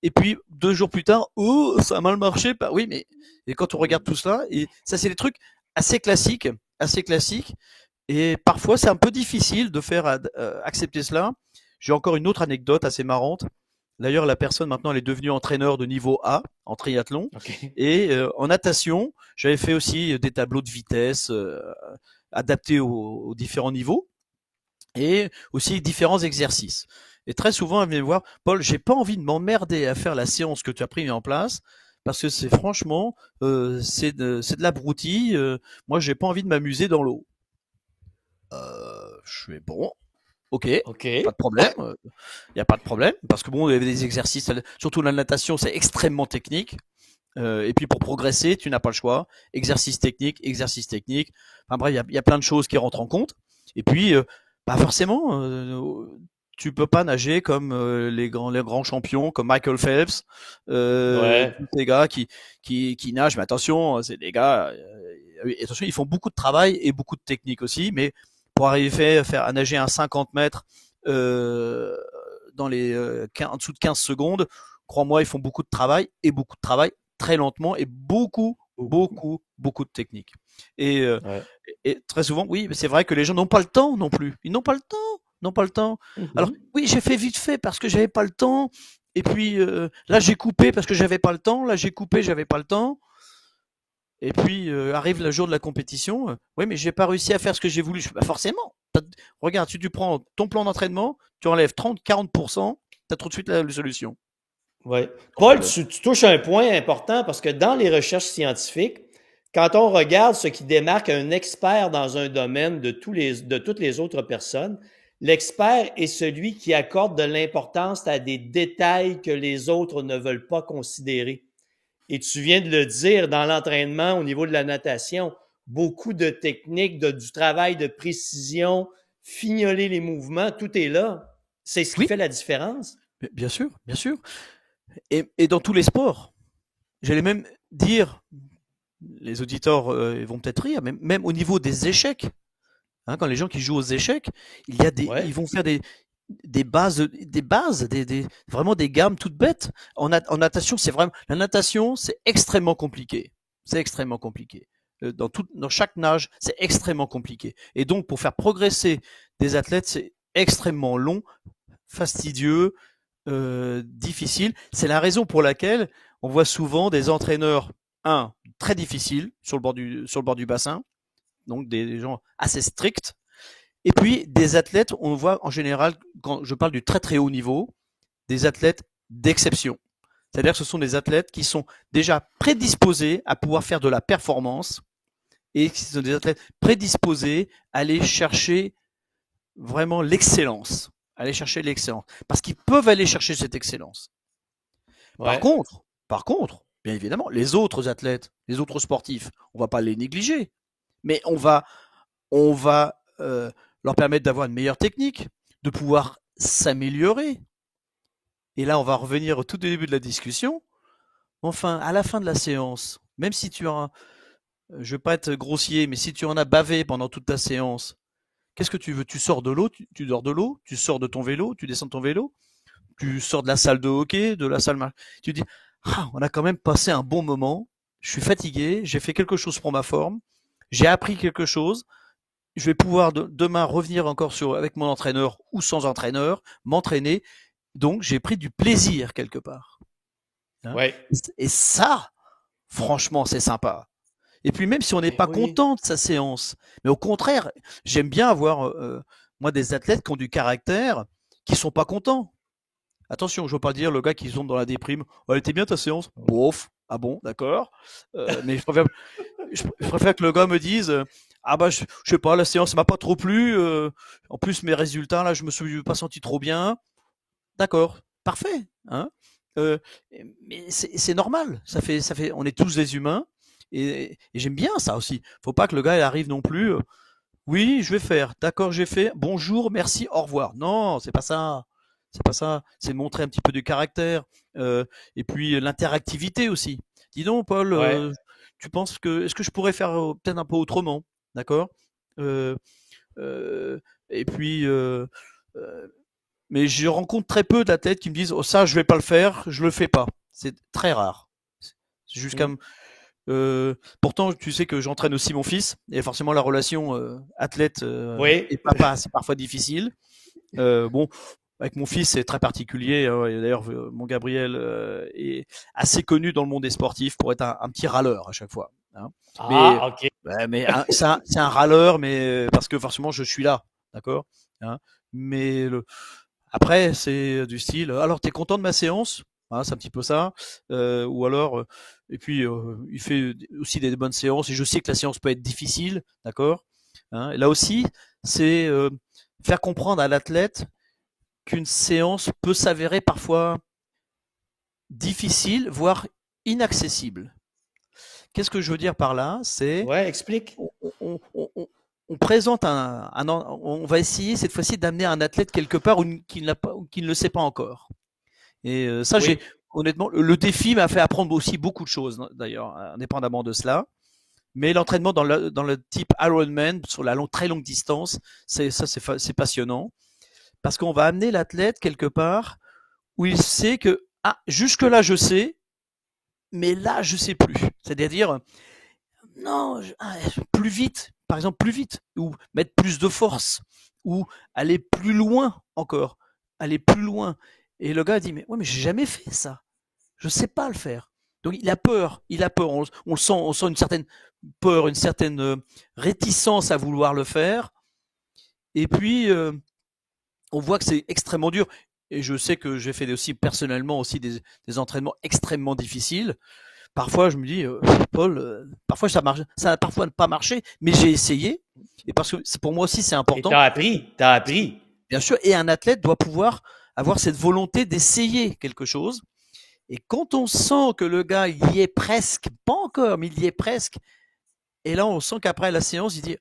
Et puis 2 jours plus tard, oh ça a mal marché. Bah oui, mais et quand on regarde tout cela, et ça c'est des trucs assez classiques, assez classiques. Et parfois c'est un peu difficile de faire accepter cela. J'ai encore une autre anecdote assez marrante. D'ailleurs, la personne maintenant elle est devenue entraîneur de niveau A en triathlon OK. et en natation. J'avais fait aussi des tableaux de vitesse adaptés aux différents niveaux et aussi différents exercices. Et très souvent, elle vient me voir, Paul, j'ai pas envie de m'emmerder à faire la séance que tu as pris en place parce que c'est franchement, c'est de l'abruti. Moi, j'ai pas envie de m'amuser dans l'eau. Je fais bon, ok, pas OK. de problème. Il n'y a pas de problème parce que bon, il y avait des exercices, surtout la natation, c'est extrêmement technique. Et puis pour progresser, tu n'as pas le choix. Exercice technique, exercice technique. Enfin bref, il y a plein de choses qui rentrent en compte. Et puis, bah forcément, tu peux pas nager comme les grands champions, comme Michael Phelps, Ouais. tous ces gars qui nagent. Mais attention, c'est des gars. Attention, ils font beaucoup de travail et beaucoup de technique aussi. Mais pour arriver à nager un 50 mètres dans les en dessous de 15 secondes, crois-moi, ils font beaucoup de travail et beaucoup de travail très lentement et beaucoup de techniques. Et, euh, Ouais. et très souvent, oui, mais c'est vrai que les gens n'ont pas le temps non plus. Ils n'ont pas le temps, n'ont pas le temps. Alors Mhm. oui, j'ai fait vite fait parce que j'avais pas le temps. Et puis là, j'ai coupé parce que j'avais pas le temps. Là, j'ai coupé, j'avais pas le temps. Et puis arrive le jour de la compétition. Oui, mais j'ai pas réussi à faire ce que j'ai voulu. Bah, forcément. Regarde, si tu prends ton plan d'entraînement, tu enlèves 30-40%, tu as tout de suite la solution. Ouais. Sans Paul, problème. tu touches un point important parce que dans les recherches scientifiques, quand on regarde ce qui démarque un expert dans un domaine de toutes les autres personnes, l'expert est celui qui accorde de l'importance à des détails que les autres ne veulent pas considérer. Et tu viens de le dire dans l'entraînement au niveau de la natation, beaucoup de techniques, du travail de précision, fignoler les mouvements, tout est là. C'est ce qui Oui, fait la différence. bien sûr, bien sûr. Et dans tous les sports, j'allais même dire, les auditeurs vont peut-être rire, mais même au niveau des échecs, hein, quand les gens qui jouent aux échecs, Ouais. ils vont faire vraiment des gammes toutes bêtes. En natation, c'est vraiment, la natation, c'est extrêmement compliqué. C'est extrêmement compliqué. Dans chaque nage, c'est extrêmement compliqué. Et donc, pour faire progresser des athlètes, c'est extrêmement long, fastidieux, difficile. C'est la raison pour laquelle on voit souvent des entraîneurs, très difficiles sur le bord du bassin, donc des gens assez stricts, et puis des athlètes, on voit en général, quand je parle du très très haut niveau, des athlètes d'exception. C'est-à-dire que ce sont des athlètes qui sont déjà prédisposés à pouvoir faire de la performance et qui sont des athlètes prédisposés à aller chercher vraiment l'excellence. Aller chercher l'excellence. Parce qu'ils peuvent aller chercher cette excellence. Ouais. Par contre, bien évidemment, les autres athlètes, les autres sportifs, on va pas les négliger, mais on va leur permettre d'avoir une meilleure technique, de pouvoir s'améliorer. Et là, on va revenir au tout début de la discussion. enfin, à la fin de la séance, même si tu as, je veux pas être grossier, mais si tu en as bavé pendant toute ta séance, qu'est-ce que tu veux? Tu sors de l'eau, tu dors de l'eau, tu sors de ton vélo, tu descends de ton vélo, tu sors de la salle de hockey, de la salle, tu dis, ah, on a quand même passé un bon moment, je suis fatigué, j'ai fait quelque chose pour ma forme, j'ai appris quelque chose, je vais pouvoir demain revenir encore avec mon entraîneur ou sans entraîneur, m'entraîner, donc j'ai pris du plaisir quelque part. Hein. Oui. Et ça, franchement, c'est sympa. Et puis même si on n'est Ben pas oui. content de sa séance, mais au contraire, j'aime bien avoir moi des athlètes qui ont du caractère, qui sont pas contents. Attention, je veux pas dire le gars qui tombe dans la déprime. Oh, elle était bien ta séance. Bof. Ah bon, d'accord. Mais je préfère que le gars me dise ah bah je sais pas, la séance m'a pas trop plu. En plus mes résultats là, je me suis pas senti trop bien. D'accord, parfait. Hein. Euh, mais c'est normal. On est tous des humains et j'aime bien ça aussi. Faut pas que le gars il arrive non plus. Oui, je vais faire. D'accord, j'ai fait. Bonjour, merci, au revoir. Non, c'est pas ça. C'est pas ça. C'est de montrer un petit peu du caractère. Et puis l'interactivité aussi. Dis donc, Paul, Ouais. tu penses que est-ce que je pourrais faire peut-être un peu autrement, d'accord. Euh, et puis, euh, mais je rencontre très peu d'athlètes qui me disent oh ça je vais pas le faire, je le fais pas. C'est très rare. Jusqu'à Hmm. pourtant, tu sais que j'entraîne aussi mon fils, et forcément la relation athlète Oui. et papa, c'est parfois difficile. Bon, avec mon fils, c'est très particulier. Hein, et d'ailleurs, mon Gabriel est assez connu dans le monde des sportifs pour être un petit râleur à chaque fois. Hein. Mais, Ah, OK. ouais, mais c'est un râleur, mais parce que forcément, je suis là, d'accord. Hein. Mais après, c'est du style. Alors, t'es content de ma séance? Hein, c'est un petit peu ça. Ou alors, et puis il fait aussi des bonnes séances. Et je sais que la séance peut être difficile, d'accord. Hein, et là aussi, c'est faire comprendre à l'athlète qu'une séance peut s'avérer parfois difficile, voire inaccessible. Qu'est-ce que je veux dire par là? C'est Ouais, explique. on présente on va essayer cette fois-ci d'amener un athlète quelque part qui ne le sait pas encore. Et ça, j'ai Oui. honnêtement, le défi m'a fait apprendre aussi beaucoup de choses, d'ailleurs, indépendamment de cela. Mais l'entraînement dans le type Ironman sur la très longue distance, c'est passionnant parce qu'on va amener l'athlète quelque part où il sait que ah jusque là je sais, mais là je sais plus. C'est-à-dire non, plus vite, par exemple plus vite, ou mettre plus de force, ou aller plus loin encore, aller plus loin. Et le gars dit mais ouais mais j'ai jamais fait ça, je sais pas le faire. Donc il a peur, on sent une certaine peur, une certaine réticence à vouloir le faire. Et puis on voit que c'est extrêmement dur. Et je sais que j'ai fait aussi personnellement aussi des entraînements extrêmement difficiles. Parfois, je me dis, Paul, parfois ça a parfois pas marché, mais j'ai essayé. Et parce que pour moi aussi, c'est Et important. t'as appris. T'as appris. Bien sûr, et un athlète doit pouvoir avoir cette volonté d'essayer quelque chose. Et quand on sent que le gars il y est presque, pas encore, mais il y est presque, et là on sent qu'après la séance, il dit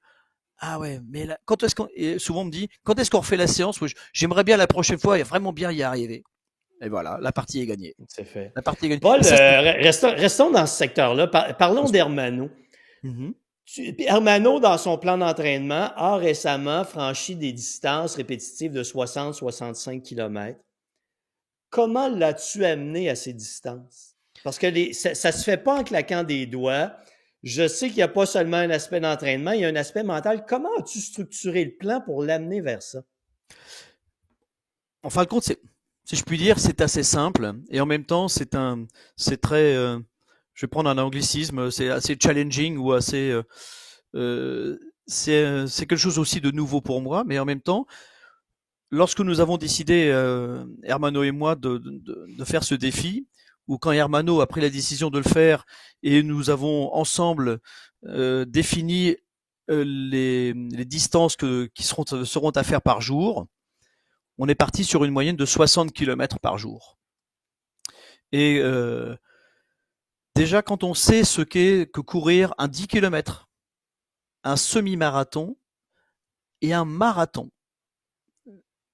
ah ouais, mais là, quand est-ce qu'on, et souvent on me dit quand est-ce qu'on refait la séance? Oui, j'aimerais bien la prochaine fois, et vraiment bien y arriver. Et voilà, la partie est gagnée. C'est fait. La partie est gagnée. Paul, Et ça, c'est restons dans ce secteur-là. Parlons d'Hermano. Mhm. Hermano, dans son plan d'entraînement, a récemment franchi des distances répétitives de 60-65 km. Comment l'as-tu amené à ces distances? Parce que ça se fait pas en claquant des doigts. Je sais qu'il n'y a pas seulement un aspect d'entraînement, il y a un aspect mental. Comment as-tu structuré le plan pour l'amener vers ça? En fin de compte, si je puis dire, c'est assez simple et en même temps, c'est très, je vais prendre un anglicisme, c'est assez challenging ou assez, euh, c'est quelque chose aussi de nouveau pour moi, mais en même temps, lorsque nous avons décidé, Hermano et moi, de faire ce défi, ou quand Hermano a pris la décision de le faire et nous avons ensemble défini les distances seront à faire par jour, on est parti sur une moyenne de 60 km par jour. Et déjà, quand on sait ce qu'est que courir un 10 km, un semi-marathon et un marathon,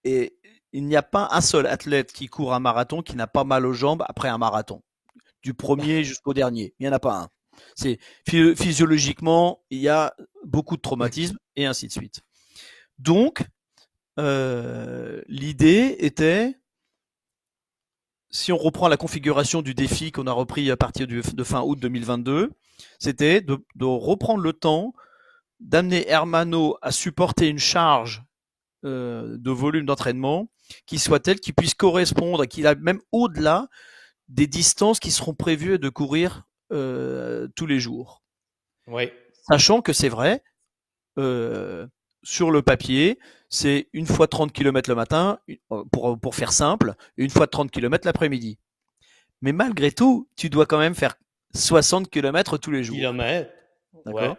et il n'y a pas un seul athlète qui court un marathon qui n'a pas mal aux jambes après un marathon. du premier jusqu'au dernier. Il n'y en a pas un. C'est physiologiquement, il y a beaucoup de traumatismes et ainsi de suite. Donc, l'idée était, si on reprend la configuration du défi qu'on a repris à partir de fin août 2022, c'était de reprendre le temps d'amener Hermano à supporter une charge de volume d'entraînement qui soit telle qu'il puisse correspondre et qu'il a même au-delà des distances qui seront prévues de courir tous les jours. Oui. Sachant que c'est vrai, sur le papier, c'est une fois 30 km le matin, pour faire simple, une fois 30 km l'après-midi. Mais malgré tout, tu dois quand même faire 60 km tous les jours. Kilomètres. D'accord. Ouais.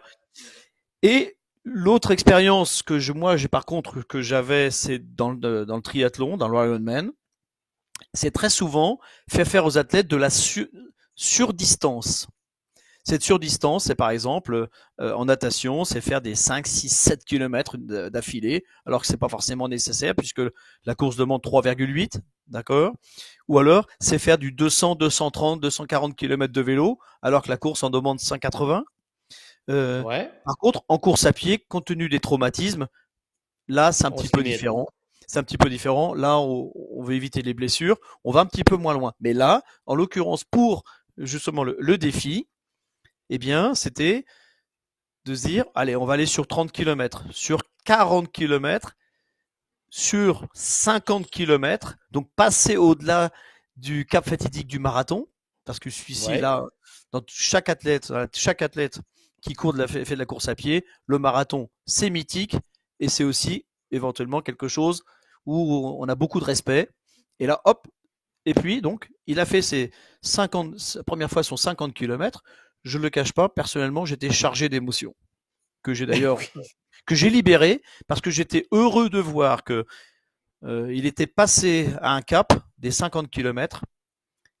Et l'autre expérience que j'avais, c'est dans le triathlon, dans l'Ironman. C'est très souvent faire aux athlètes de la surdistance. Cette surdistance, c'est par exemple, en natation, c'est faire des 5, 6, 7 km d'affilée, alors que c'est pas forcément nécessaire puisque la course demande 3,8, d'accord? Ou alors, c'est faire du 200, 230, 240 km de vélo, alors que la course en demande 180. Ouais. Par contre, en course à pied, compte tenu des traumatismes, là, c'est un petit peu différent. C'est un petit peu différent. Là, on veut éviter les blessures. On va un petit peu moins loin. Mais là, en l'occurrence, pour justement le défi, eh bien, c'était de se dire, allez, on va aller sur 30 km, sur 40 km, sur 50 km, donc passer au-delà du cap fatidique du marathon, parce que celui-ci, là, dans chaque athlète qui court fait de la course à pied, le marathon, c'est mythique, et c'est aussi éventuellement quelque chose où on a beaucoup de respect. Et là, hop, et puis, donc, il a fait sa première fois son 50 km. Je ne le cache pas, personnellement, j'étais chargé d'émotions. Que j'ai d'ailleurs, que j'ai libéré, parce que j'étais heureux de voir que il était passé à un cap des 50 km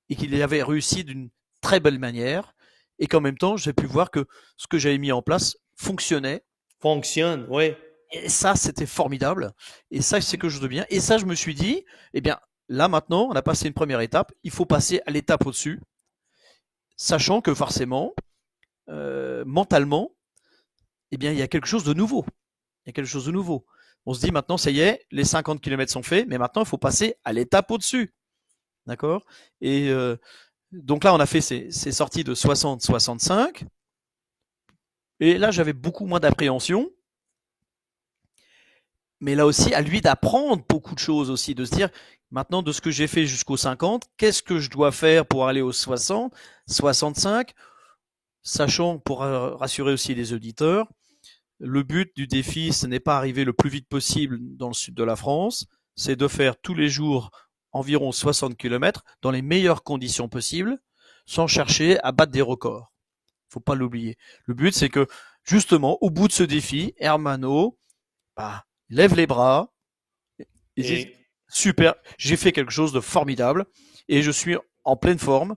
et qu'il avait réussi d'une très belle manière. Et qu'en même temps, j'ai pu voir que ce que j'avais mis en place fonctionnait. Fonctionne, oui. Et ça, c'était formidable. Et ça, c'est quelque chose de bien. Et ça, je me suis dit, eh bien, là maintenant, on a passé une première étape. Il faut passer à l'étape au-dessus, sachant que forcément, mentalement, eh bien, il y a quelque chose de nouveau. Il y a quelque chose de nouveau. On se dit maintenant, ça y est, les 50 km sont faits, mais maintenant, il faut passer à l'étape au-dessus. D'accord? Et donc là, on a fait ces sorties de 60-65. Et là, j'avais beaucoup moins d'appréhension. Mais là aussi, à lui d'apprendre beaucoup de choses aussi, de se dire, maintenant, de ce que j'ai fait jusqu'au 50, qu'est-ce que je dois faire pour aller aux 60, 65, sachant, pour rassurer aussi les auditeurs, le but du défi, ce n'est pas arriver le plus vite possible dans le sud de la France, c'est de faire tous les jours environ 60 km dans les meilleures conditions possibles, sans chercher à battre des records. Faut pas l'oublier. Le but, c'est que, justement, au bout de ce défi, Hermano, lève les bras et dit, super, j'ai fait quelque chose de formidable et je suis en pleine forme.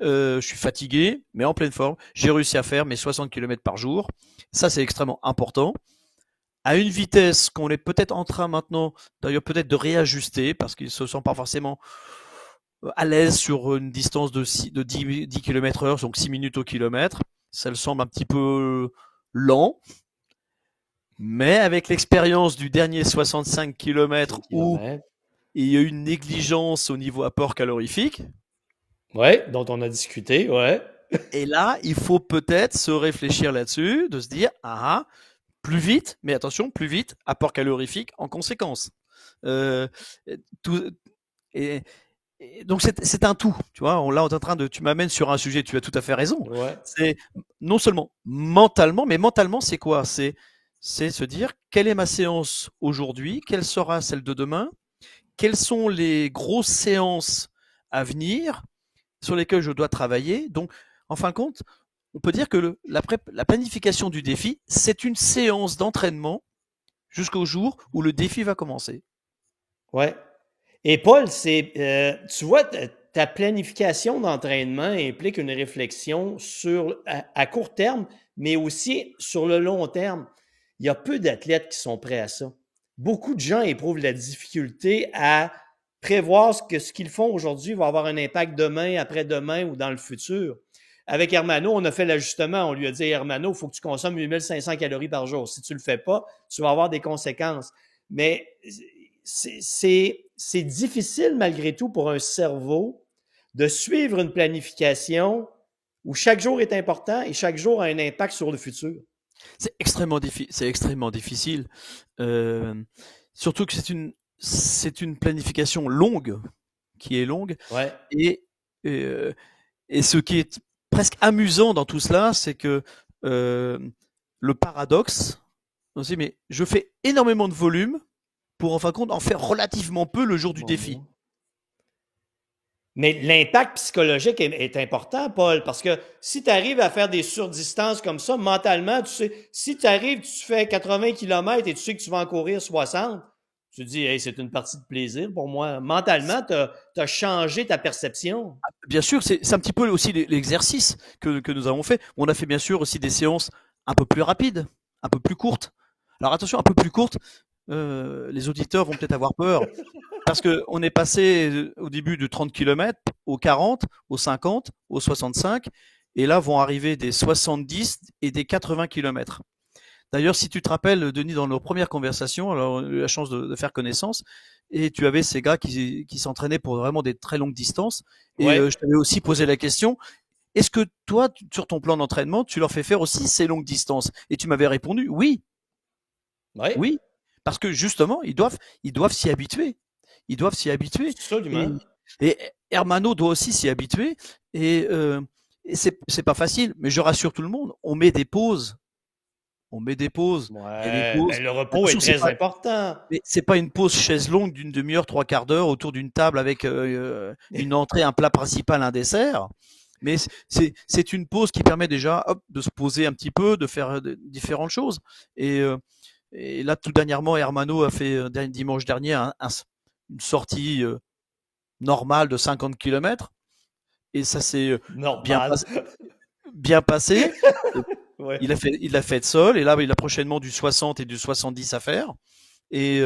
Je suis fatigué, mais en pleine forme. J'ai réussi à faire mes 60 km par jour. Ça, c'est extrêmement important. À une vitesse qu'on est peut-être en train maintenant, d'ailleurs peut-être de réajuster, parce qu'ils se sentent pas forcément à l'aise sur une distance de 10 km/h, donc 6 minutes au kilomètre. Ça le semble un petit peu lent. Mais avec l'expérience du dernier 65 km où il y a eu une négligence au niveau apport calorifique. Ouais, dont on a discuté, ouais. Et là, il faut peut-être se réfléchir là-dessus, de se dire, plus vite, mais attention, plus vite, apport calorifique en conséquence. Donc c'est un tout, tu vois. Là, on est en train tu m'amènes sur un sujet, tu as tout à fait raison. Ouais. C'est non seulement mentalement, mais mentalement, c'est quoi? C'est se dire, quelle est ma séance aujourd'hui? Quelle sera celle de demain? Quelles sont les grosses séances à venir sur lesquelles je dois travailler? Donc, en fin de compte, on peut dire que la planification du défi, c'est une séance d'entraînement jusqu'au jour où le défi va commencer. Ouais. Et Paul, tu vois, ta planification d'entraînement implique une réflexion à court terme, mais aussi sur le long terme. Il y a peu d'athlètes qui sont prêts à ça. Beaucoup de gens éprouvent la difficulté à prévoir ce qu'ils font aujourd'hui va avoir un impact demain, après-demain ou dans le futur. Avec Hermano, on a fait l'ajustement. On lui a dit, Hermano, il faut que tu consommes 8500 calories par jour. Si tu le fais pas, tu vas avoir des conséquences. Mais c'est difficile malgré tout pour un cerveau de suivre une planification où chaque jour est important et chaque jour a un impact sur le futur. C'est extrêmement difficile. Euh, Surtout que c'est une planification longue, qui est longue. Ouais. Et, euh, et ce qui est presque amusant dans tout cela, c'est que le paradoxe, on se dit, mais je fais énormément de volume pour en fin de compte en faire relativement peu le jour du défi. Mais l'impact psychologique est important, Paul, parce que si tu arrives à faire des surdistances comme ça, mentalement, tu sais, si tu arrives, tu fais 80 km et tu sais que tu vas en courir 60, tu te dis, hey, c'est une partie de plaisir pour moi. Mentalement, tu as changé ta perception. Bien sûr, c'est un petit peu aussi l'exercice que nous avons fait. On a fait bien sûr aussi des séances un peu plus rapides, un peu plus courtes. Alors attention, un peu plus courtes, les auditeurs vont peut-être avoir peur. Parce que on est passé au début de 30 km, aux 40, aux 50, aux 65, et là vont arriver des 70 et des 80 km. D'ailleurs, si tu te rappelles, Denis, dans nos premières conversations, alors on a eu la chance de faire connaissance, et tu avais ces gars qui s'entraînaient pour vraiment des très longues distances, et Ouais. je t'avais aussi posé la question, est-ce que toi, sur ton plan d'entraînement, tu leur fais faire aussi ces longues distances? Et tu m'avais répondu, oui, Ouais. oui, parce que justement, ils doivent s'y habituer. Ils doivent s'y habituer. Et, Absolument. et Hermano doit aussi s'y habituer. Et c'est pas facile, mais je rassure tout le monde. On met des pauses. On met des pauses. Et les Ouais. pauses. Mais le repos est Attention, très important. c'est pas une pause chaise longue d'une demi-heure, trois quarts d'heure autour d'une table avec une entrée, un plat principal, un dessert. Mais c'est une pause qui permet déjà hop, de se poser un petit peu, de faire différentes choses. Et, euh, et là, tout dernièrement, Hermano a fait dimanche dernier une sortie normale de 50 km. Et ça s'est bien, Normal. bien passé. Ouais. Il l'a fait seul. Et là, il a prochainement du 60 et du 70 à faire. Et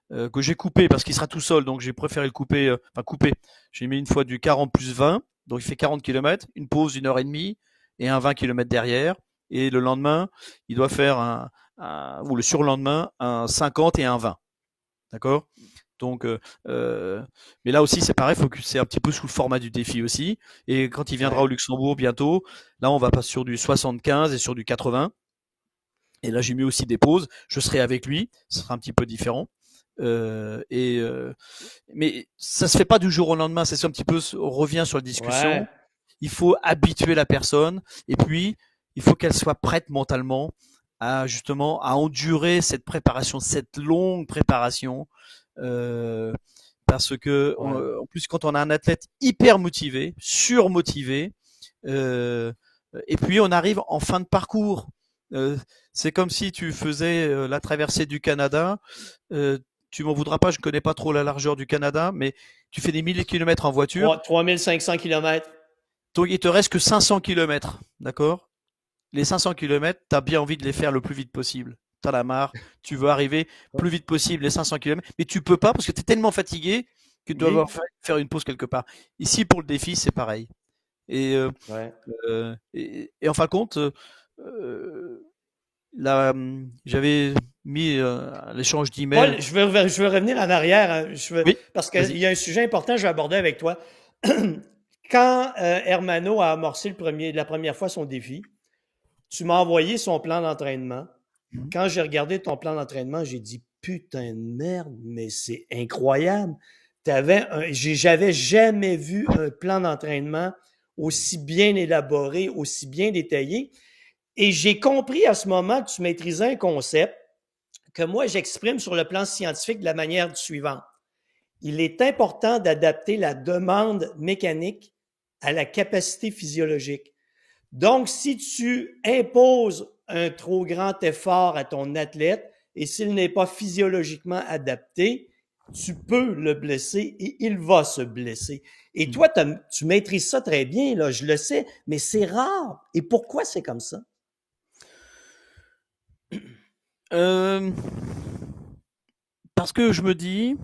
que j'ai coupé parce qu'il sera tout seul. Donc j'ai préféré le couper. Enfin, couper. J'ai mis une fois du 40 plus 20. Donc il fait 40 km. Une pause d'une heure et demie. Et un 20 km derrière. Et le lendemain, il doit faire ou le surlendemain, un 50 et un 20. D'accord. Donc, mais là aussi, c'est pareil, faut que c'est un petit peu sous le format du défi aussi. Et quand il viendra Ouais. au Luxembourg bientôt, là, on va passer sur du 75 et sur du 80. Et là, j'ai mis aussi des pauses. Je serai avec lui, ce sera un petit peu différent. Euh, et mais ça se fait pas du jour au lendemain. C'est un petit peu, on revient sur la Ouais. discussion. Il faut habituer la personne, et puis il faut qu'elle soit prête mentalement à justement à endurer cette préparation, cette longue préparation. Euh, Parce que Ouais. en plus quand on a un athlète hyper motivé, surmotivé, euh, et puis on arrive en fin de parcours. Euh, c'est comme si tu faisais la traversée du Canada. Euh, Tu m'en voudras pas, je connais pas trop la largeur du Canada, mais tu fais des milliers de kilomètres en voiture. 3500 km. Donc il te reste que 500 kilomètres, d'accord? Les 500 kilomètres, tu as bien envie de les faire le plus vite possible. Tu as la marre, tu veux arriver plus vite possible les 500 kilomètres, mais tu peux pas parce que tu es tellement fatigué que tu dois Oui. faire une pause quelque part. Ici, pour le défi, c'est pareil. Et, Ouais. et en fin de compte, là, j'avais mis l'échange d'emails. Paul, je veux revenir en arrière, hein. Oui, Parce qu'il vas-y. y a un sujet important que je vais aborder avec toi. Quand Hermano a amorcé la première fois son défi, tu m'as envoyé son plan d'entraînement. Mhm. Quand j'ai regardé ton plan d'entraînement, j'ai dit putain de merde, mais c'est incroyable. J'avais jamais vu un plan d'entraînement aussi bien élaboré, aussi bien détaillé. Et j'ai compris à ce moment que tu maîtrisais un concept que moi j'exprime sur le plan scientifique de la manière suivante. Il est important d'adapter la demande mécanique à la capacité physiologique. Donc, si tu imposes un trop grand effort à ton athlète et s'il n'est pas physiologiquement adapté, tu peux le blesser et il va se blesser. Et Mhm. toi, tu maîtrises ça très bien, là, je le sais, mais c'est rare. Et pourquoi c'est comme ça? Euh, Parce que je me dis,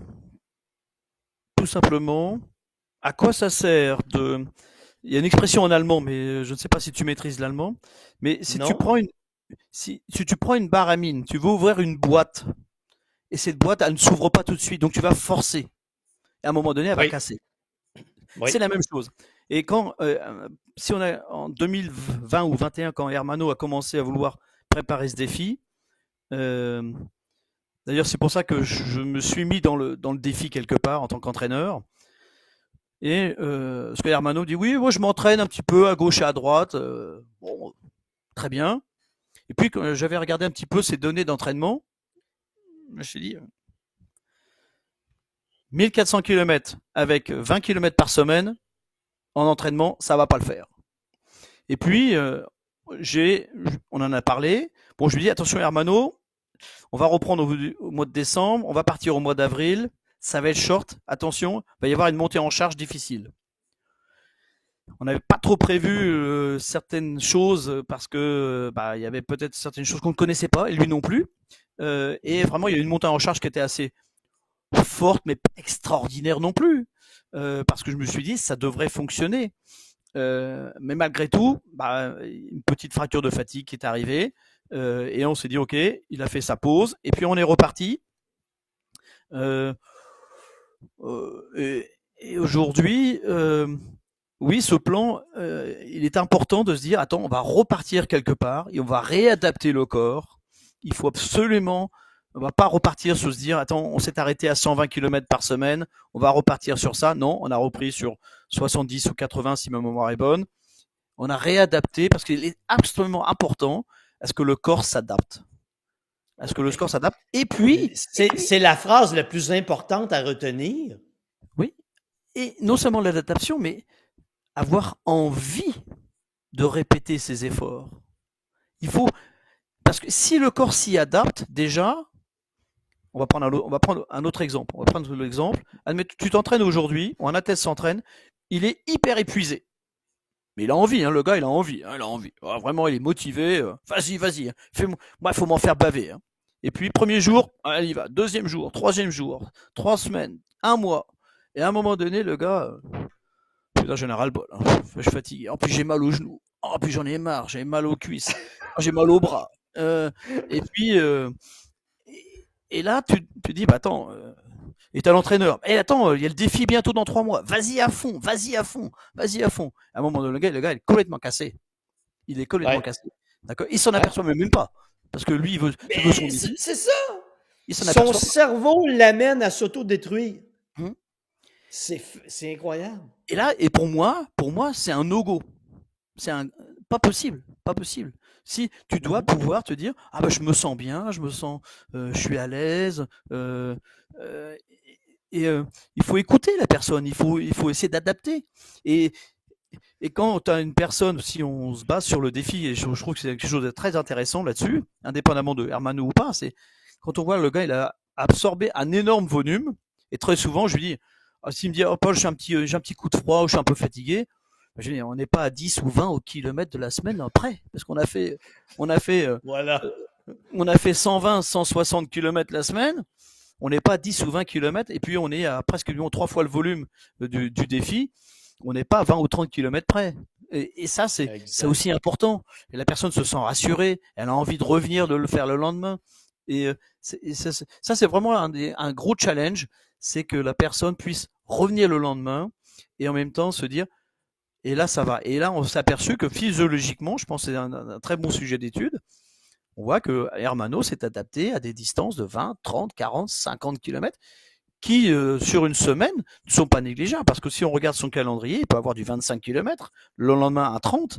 tout simplement à quoi ça sert de. Il y a une expression en allemand, mais je ne sais pas si tu maîtrises l'allemand. Mais si tu Non? prends si tu prends une barre à mine, tu veux ouvrir une boîte et cette boîte, elle ne s'ouvre pas tout de suite, donc tu vas forcer. Et à un moment donné, elle va Oui, casser. oui. C'est la même chose. Et quand, si on a en 2020 ou 21, quand Hermano a commencé à vouloir préparer ce défi, euh, d'ailleurs c'est pour ça que je me suis mis dans le défi quelque part en tant qu'entraîneur. Et parce que Hermano dit oui, moi je m'entraîne un petit peu à gauche et à droite, bon, très bien. Et puis quand j'avais regardé un petit peu ses données d'entraînement, je me suis dit 1400 km avec 20 km par semaine en entraînement, ça va pas le faire. Et puis on en a parlé. Bon, je lui dis attention Hermano, on va reprendre au mois de décembre, on va partir au mois d'avril, ça va être short, attention, il va y avoir une montée en charge difficile. On n'avait pas trop prévu certaines choses parce que il y avait peut-être certaines choses qu'on ne connaissait pas et lui non plus. Et vraiment, il y a eu une montée en charge qui était assez forte, mais pas extraordinaire non plus, parce que je me suis dit ça devrait fonctionner. Mais malgré tout, une petite fracture de fatigue qui est arrivée et on s'est dit ok, il a fait sa pause et puis on est reparti. Euh, et aujourd'hui, oui, ce plan, il est important de se dire, attends, on va repartir quelque part et on va réadapter le corps. Il faut absolument, on va pas repartir sur se dire, attends, on s'est arrêté à 120 km par semaine, on va repartir sur ça. Non, on a repris sur 70 ou 80 si ma mémoire est bonne. On a réadapté parce qu'il est absolument important à ce que le corps s'adapte. À ce que le corps s'adapte. Et puis, C'est la phrase la plus importante à retenir. oui, et non seulement l'adaptation, mais avoir envie de répéter ces efforts. Il faut, parce que si le corps s'y adapte, déjà, on va prendre un autre exemple. On va prendre l'exemple. Admettons, tu t'entraînes aujourd'hui, ou un athlète s'entraîne, il est hyper épuisé. Mais il a envie, hein, le gars, il a envie. Hein, il a envie. Ah, vraiment, il est motivé. Vas-y, vas-y. Fais-moi, moi, il faut m'en faire baver. Hein. Et puis, premier jour, il y va. Deuxième jour, troisième jour, 3 semaines, un mois. Et à un moment donné, le gars, putain, j'en ai ras le bol. Hein. Je suis fatigué. En plus, j'ai mal aux genoux. En plus, j'en ai marre. J'ai mal aux cuisses. J'ai mal aux bras. Et puis, et là, tu dis, bah attends, et t'as l'entraîneur. Et attends, il y a le défi bientôt dans 3 mois. Vas-y à fond, vas-y à fond, vas-y à fond. À un moment donné, le gars est complètement cassé. Il est complètement Ouais. cassé. D'accord. Il s'en Ouais. aperçoit même pas. Parce que lui, il veut son Mais défi. c'est ça. Il s'en Son aperçoit pas. cerveau l'amène à s'autodétruire. Hum. C'est incroyable. Et là, et pour moi, c'est un no-go. C'est un pas possible, pas possible. Si tu dois pouvoir te dire ah bah je me sens bien, je suis à l'aise, et il faut écouter la personne, il faut essayer d'adapter. Et et quand tu as une personne, si on se base sur le défi, et je trouve que c'est quelque chose de très intéressant là-dessus, indépendamment de Hermano ou pas, c'est quand on voit le gars, il a absorbé un énorme volume, et très souvent, je lui dis, s'il me dit, oh Paul, j'ai un petit coup de froid, ou je suis un peu fatigué, je dis, on n'est pas à 10 ou 20 au kilomètre de la semaine après, parce on a fait, Voilà. on a fait 120, 160 kilomètres la semaine, on n'est pas à 10 ou 20 kilomètres, et puis on est à presque 3 fois le volume du défi, on n'est pas à 20 ou 30 kilomètres près. Et ça, c'est aussi important. Et la personne se sent rassurée, elle a envie de revenir, de le faire le lendemain. Et ça, c'est vraiment un gros challenge, c'est que la personne puisse revenir le lendemain et en même temps se dire, et là, ça va. Et là, on s'est aperçu que physiologiquement, je pense que c'est un très bon sujet d'étude, on voit que Hermano s'est adapté à des distances de 20, 30, 40, 50 kilomètres qui, sur une semaine, ne sont pas négligeables. Parce que si on regarde son calendrier, il peut avoir du 25 km, le lendemain à 30,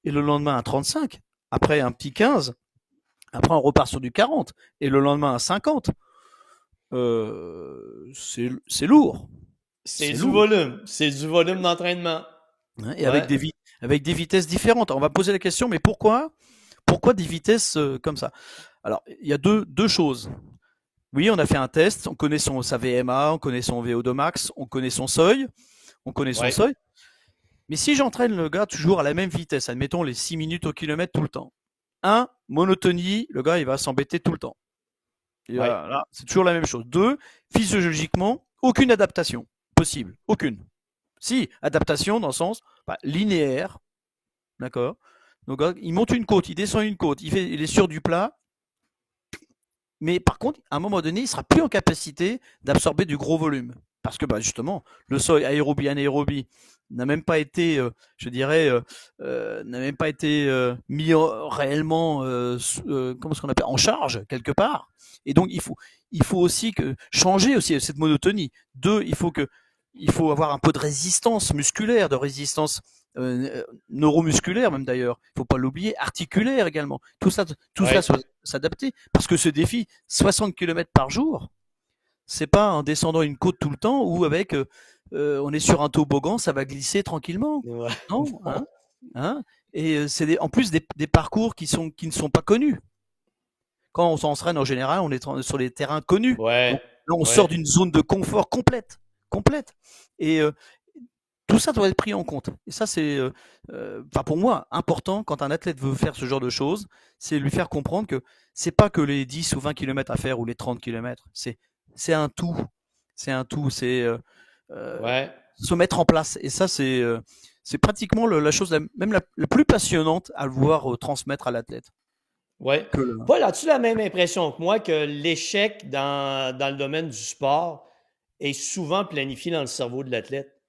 et le lendemain à 35. Après, un petit 15. Après, on repart sur du 40. Et le lendemain à 50. C'est lourd. C'est du volume. C'est du volume d'entraînement. Hein, et avec des vitesses différentes. On va poser la question, mais pourquoi des vitesses comme ça? Alors, il y a deux choses. Oui, on a fait un test, on connaît sa VMA, on connaît son VO2 max, on connaît son seuil, Ouais. Mais si j'entraîne le gars toujours à la même vitesse, admettons les 6 minutes au kilomètre tout le temps. Monotonie, le gars il va s'embêter tout le temps. Et Ouais. là, c'est toujours la même chose. 2, physiologiquement, aucune adaptation. possible. Aucune. Si, adaptation dans le sens linéaire. D'accord. Donc, il monte une côte, il descend une côte, il est sur du plat. Mais par contre, à un moment donné, il sera plus en capacité d'absorber du gros volume. Parce que justement, le seuil aérobie, anaérobie n'a même pas été, je dirais, n'a même pas été mis réellement, comment est-ce qu'on appelle, en charge quelque part. Et donc il faut aussi changer aussi cette monotonie. Deux, il faut avoir un peu de résistance musculaire, de résistance neuromusculaire même d'ailleurs. Il faut pas l'oublier, articulaire également. Tout ça s'adapter parce que ce défi 60 km par jour, c'est pas en descendant une côte tout le temps ou avec on est sur un toboggan, ça va glisser tranquillement. Ouais. Non, hein et c'est en plus des parcours qui ne sont pas connus. Quand on s'entraîne en général, on est sur les terrains connus. Ouais. Donc, là, on sort d'une zone de confort complète. Et tout ça doit être pris en compte. Et ça, c'est, pour moi, important quand un athlète veut faire ce genre de choses, c'est lui faire comprendre que c'est pas que les 10 ou 20 km à faire ou les 30 km. C'est un tout. C'est un tout. C'est se mettre en place. Et ça, c'est pratiquement la chose même la plus passionnante à voir transmettre à l'athlète. Ouais. Paul, as-tu la même impression que moi que l'échec dans le domaine du sport est souvent planifié dans le cerveau de l'athlète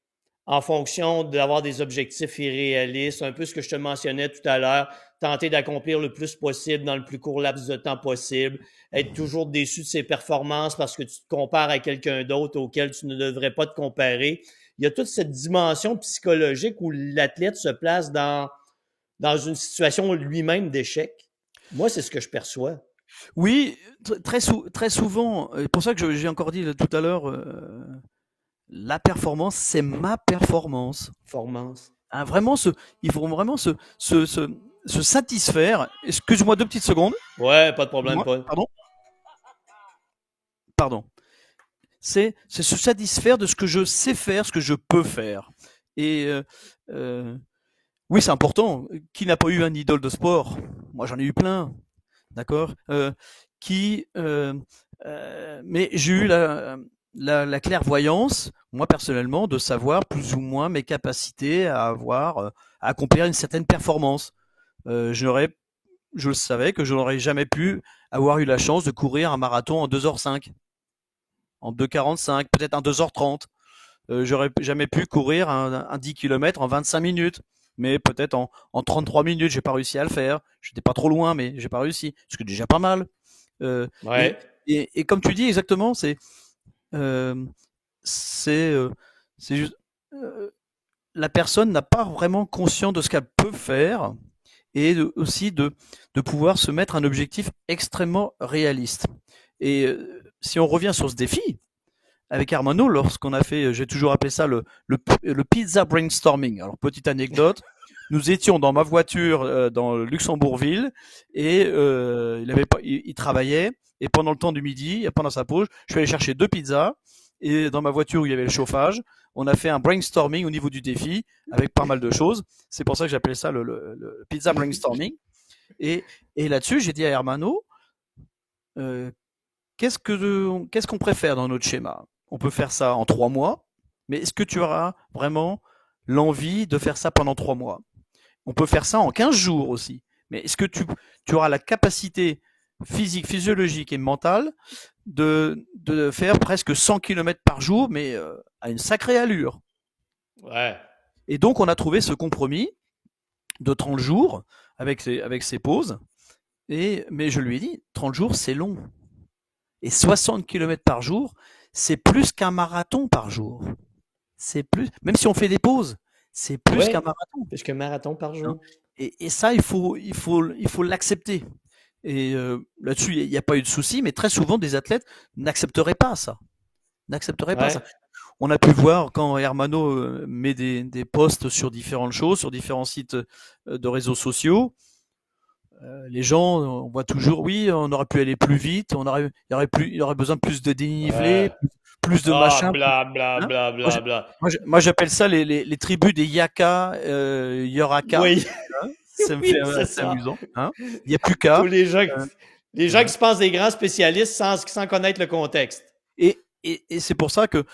en fonction d'avoir des objectifs irréalistes, un peu ce que je te mentionnais tout à l'heure, tenter d'accomplir le plus possible dans le plus court laps de temps possible, être toujours déçu de ses performances parce que tu te compares à quelqu'un d'autre auquel tu ne devrais pas te comparer. Il y a toute cette dimension psychologique où l'athlète se place dans une situation lui-même d'échec. Moi, c'est ce que je perçois. Oui, très souvent. C'est pour ça que j'ai encore dit tout à l'heure, la performance, c'est ma performance. Vraiment, il faut vraiment se satisfaire. Excuse-moi 2 petites secondes. Ouais, pas de problème, Paul. Pardon. C'est se satisfaire de ce que je sais faire, ce que je peux faire. Et oui, c'est important. Qui n'a pas eu un idole de sport? Moi, j'en ai eu plein. D'accord. Mais j'ai eu la clairvoyance, moi personnellement, de savoir plus ou moins mes capacités à accomplir une certaine performance. Je le savais que je n'aurais jamais pu avoir eu la chance de courir un marathon en 2h05, en 2h45, peut-être en 2h30. J'aurais jamais pu courir un 10 km en 25 minutes. Mais peut-être en 33 minutes, j'ai pas réussi à le faire. J'étais pas trop loin, mais j'ai pas réussi. Ce qui est déjà pas mal. Et comme tu dis exactement, c'est juste la personne n'a pas vraiment conscience de ce qu'elle peut faire et aussi de pouvoir se mettre un objectif extrêmement réaliste. Et si on revient sur ce défi, avec Hermano, lorsqu'on a fait, j'ai toujours appelé ça le pizza brainstorming. Alors, petite anecdote, nous étions dans ma voiture dans Luxembourgville et il travaillait et pendant le temps du midi, pendant sa pause, je suis allé chercher 2 pizzas et dans ma voiture où il y avait le chauffage, on a fait un brainstorming au niveau du défi avec pas mal de choses. C'est pour ça que j'appelais ça le pizza brainstorming. Et là-dessus, j'ai dit à Hermano, qu'est-ce qu'on préfère dans notre schéma? On peut faire ça en 3 mois, mais est-ce que tu auras vraiment l'envie de faire ça pendant 3 mois? On peut faire ça en 15 jours aussi, mais est-ce que tu auras la capacité physique, physiologique et mentale de faire presque 100 km par jour, mais à une sacrée allure? Ouais. Et donc, on a trouvé ce compromis de 30 jours avec ses pauses, mais je lui ai dit, 30 jours, c'est long. Et 60 km par jour, c'est plus qu'un marathon par jour. C'est plus, même si on fait des pauses, c'est plus qu'un marathon. Plus qu'un marathon par jour. Et ça, il faut l'accepter. Et là-dessus, il n'y a pas eu de souci, mais très souvent, des athlètes n'accepteraient pas ça. Pas ça. On a pu voir quand Hermano met des posts sur différentes choses, sur différents sites de réseaux sociaux. Les gens, on voit toujours, oui, on aurait pu aller plus vite, il y aurait besoin de plus de dénivelé, plus de machin. Bla. Moi, j'appelle ça les tribus des Yaka, Yoraka. Oui. Ça me fait assez amusant. Hein. Il n'y a plus qu'à. Les gens qui se pensent des grands spécialistes sans connaître le contexte. Et et c'est pour ça que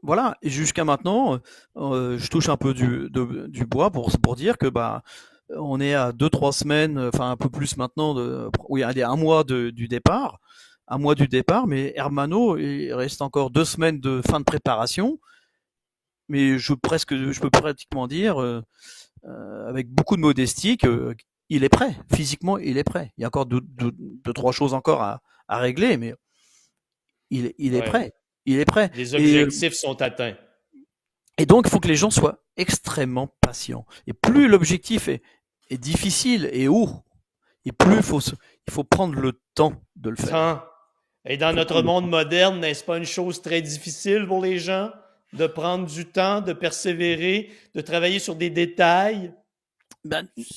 voilà. Et jusqu'à maintenant, je touche un peu du bois pour dire que bah on est à 2-3 semaines, enfin un peu plus maintenant oui, allez, du départ, un mois du départ, mais Hermano, il reste encore 2 semaines de fin de préparation, mais je peux pratiquement dire avec beaucoup de modestie que il est prêt, physiquement il est prêt. Il y a encore deux, trois choses encore à régler, mais il est Ouais. prêt. Il est prêt. Les objectifs sont atteints. Et donc, il faut que les gens soient extrêmement patients. Et plus l'objectif est difficile et haut, et plus il faut prendre le temps de le faire. Tant. Et dans notre monde moderne, n'est-ce pas une chose très difficile pour les gens de prendre du temps, de persévérer, de travailler sur des détails?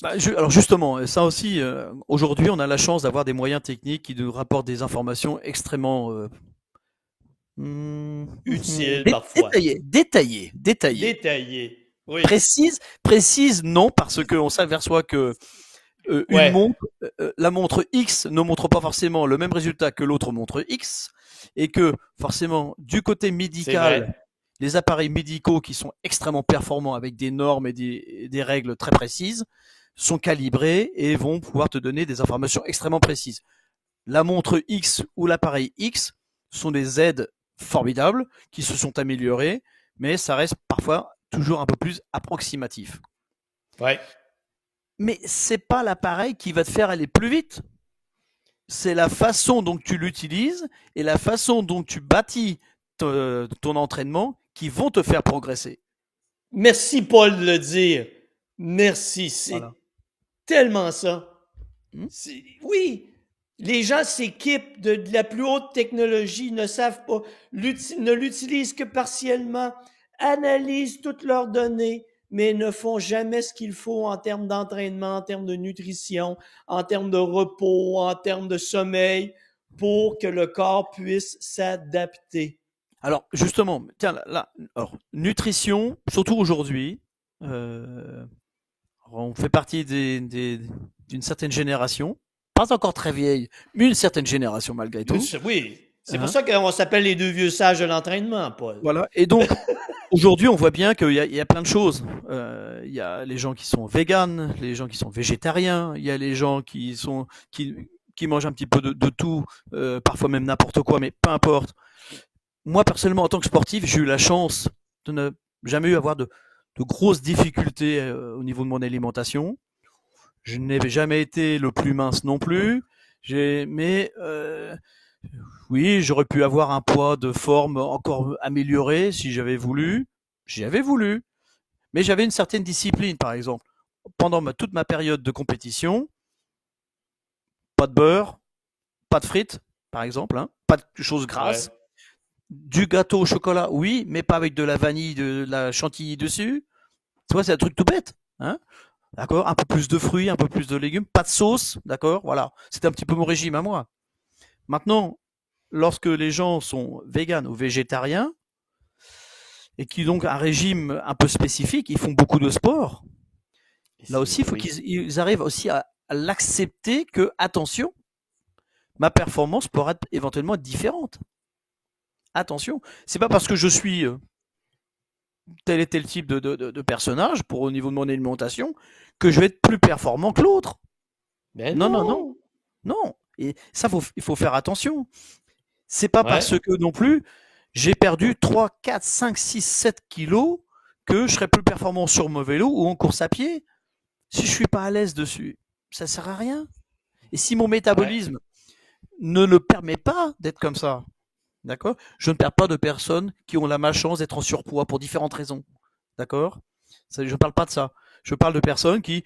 Alors justement, ça aussi, aujourd'hui, on a la chance d'avoir des moyens techniques qui nous rapportent des informations extrêmement Utile parfois. détaillées. Détaillé. Oui. Précise, non, parce qu'on s'aperçoit que une Ouais. montre, la montre X ne montre pas forcément le même résultat que l'autre montre X, et que forcément, du côté C'est médical, vrai. les appareils médicaux qui sont extrêmement performants avec des normes et des règles très précises sont calibrés et vont pouvoir te donner des informations extrêmement précises. La montre X ou l'appareil X sont des aides formidables qui se sont améliorées, mais ça reste parfois toujours un peu plus approximatif. Ouais. Mais c'est pas l'appareil qui va te faire aller plus vite. C'est la façon dont tu l'utilises et la façon dont tu bâtis ton entraînement qui vont te faire progresser. Merci, Paul, de le dire. Merci. C'est Voilà. tellement ça. Hmm? Oui, les gens s'équipent de la plus haute technologie, ne savent pas, ne l'utilisent que partiellement, analysent toutes leurs données, mais ne font jamais ce qu'il faut en termes d'entraînement, en termes de nutrition, en termes de repos, en termes de sommeil, pour que le corps puisse s'adapter. Alors justement, tiens, alors, nutrition, surtout aujourd'hui, on fait partie d'une certaine génération, pas encore très vieille, mais une certaine génération malgré tout. Oui, c'est pour Hein. ça qu'on s'appelle les deux vieux sages de l'entraînement, Paul. Voilà. Et donc, aujourd'hui, on voit bien qu'il y a plein de choses. Il y a les gens qui sont véganes, les gens qui sont végétariens, il y a les gens qui mangent un petit peu de tout, parfois même n'importe quoi, mais peu importe. Moi, personnellement, en tant que sportif, j'ai eu la chance de ne jamais eu avoir de grosses difficultés au niveau de mon alimentation. Je n'ai jamais été le plus mince non plus. Mais oui, j'aurais pu avoir un poids de forme encore amélioré si j'avais voulu. J'avais voulu. Mais j'avais une certaine discipline, par exemple. Pendant toute ma période de compétition, pas de beurre, pas de frites, par exemple, hein, pas de choses Ouais. grasses. Du gâteau au chocolat, oui, mais pas avec de la vanille, de la chantilly dessus. Tu vois, c'est un truc tout bête. Hein, d'accord. Un peu plus de fruits, un peu plus de légumes, pas de sauce, d'accord. Voilà, c'était un petit peu mon régime à moi. Maintenant, lorsque les gens sont véganes ou végétariens et qui ont donc un régime un peu spécifique, ils font beaucoup de sport. Là aussi, il faut Oui. qu'ils arrivent aussi à l'accepter que, attention, ma performance pourra être éventuellement différente. Attention, c'est pas parce que je suis tel et tel type de personnage au niveau de mon alimentation que je vais être plus performant que l'autre. Ben Non, non, non, non. non. Et ça, il faut faire attention. C'est pas Ouais. parce que non plus j'ai perdu 3, 4, 5, 6, 7 kilos que je serai plus performant sur mon vélo ou en course à pied. Si je suis pas à l'aise dessus, ça sert à rien. Et si mon Ouais. métabolisme ne le permet pas d'être comme ça, d'accord, je ne perds pas de personnes qui ont la malchance d'être en surpoids pour différentes raisons. D'accord. Je ne parle pas de ça. Je parle de personnes qui,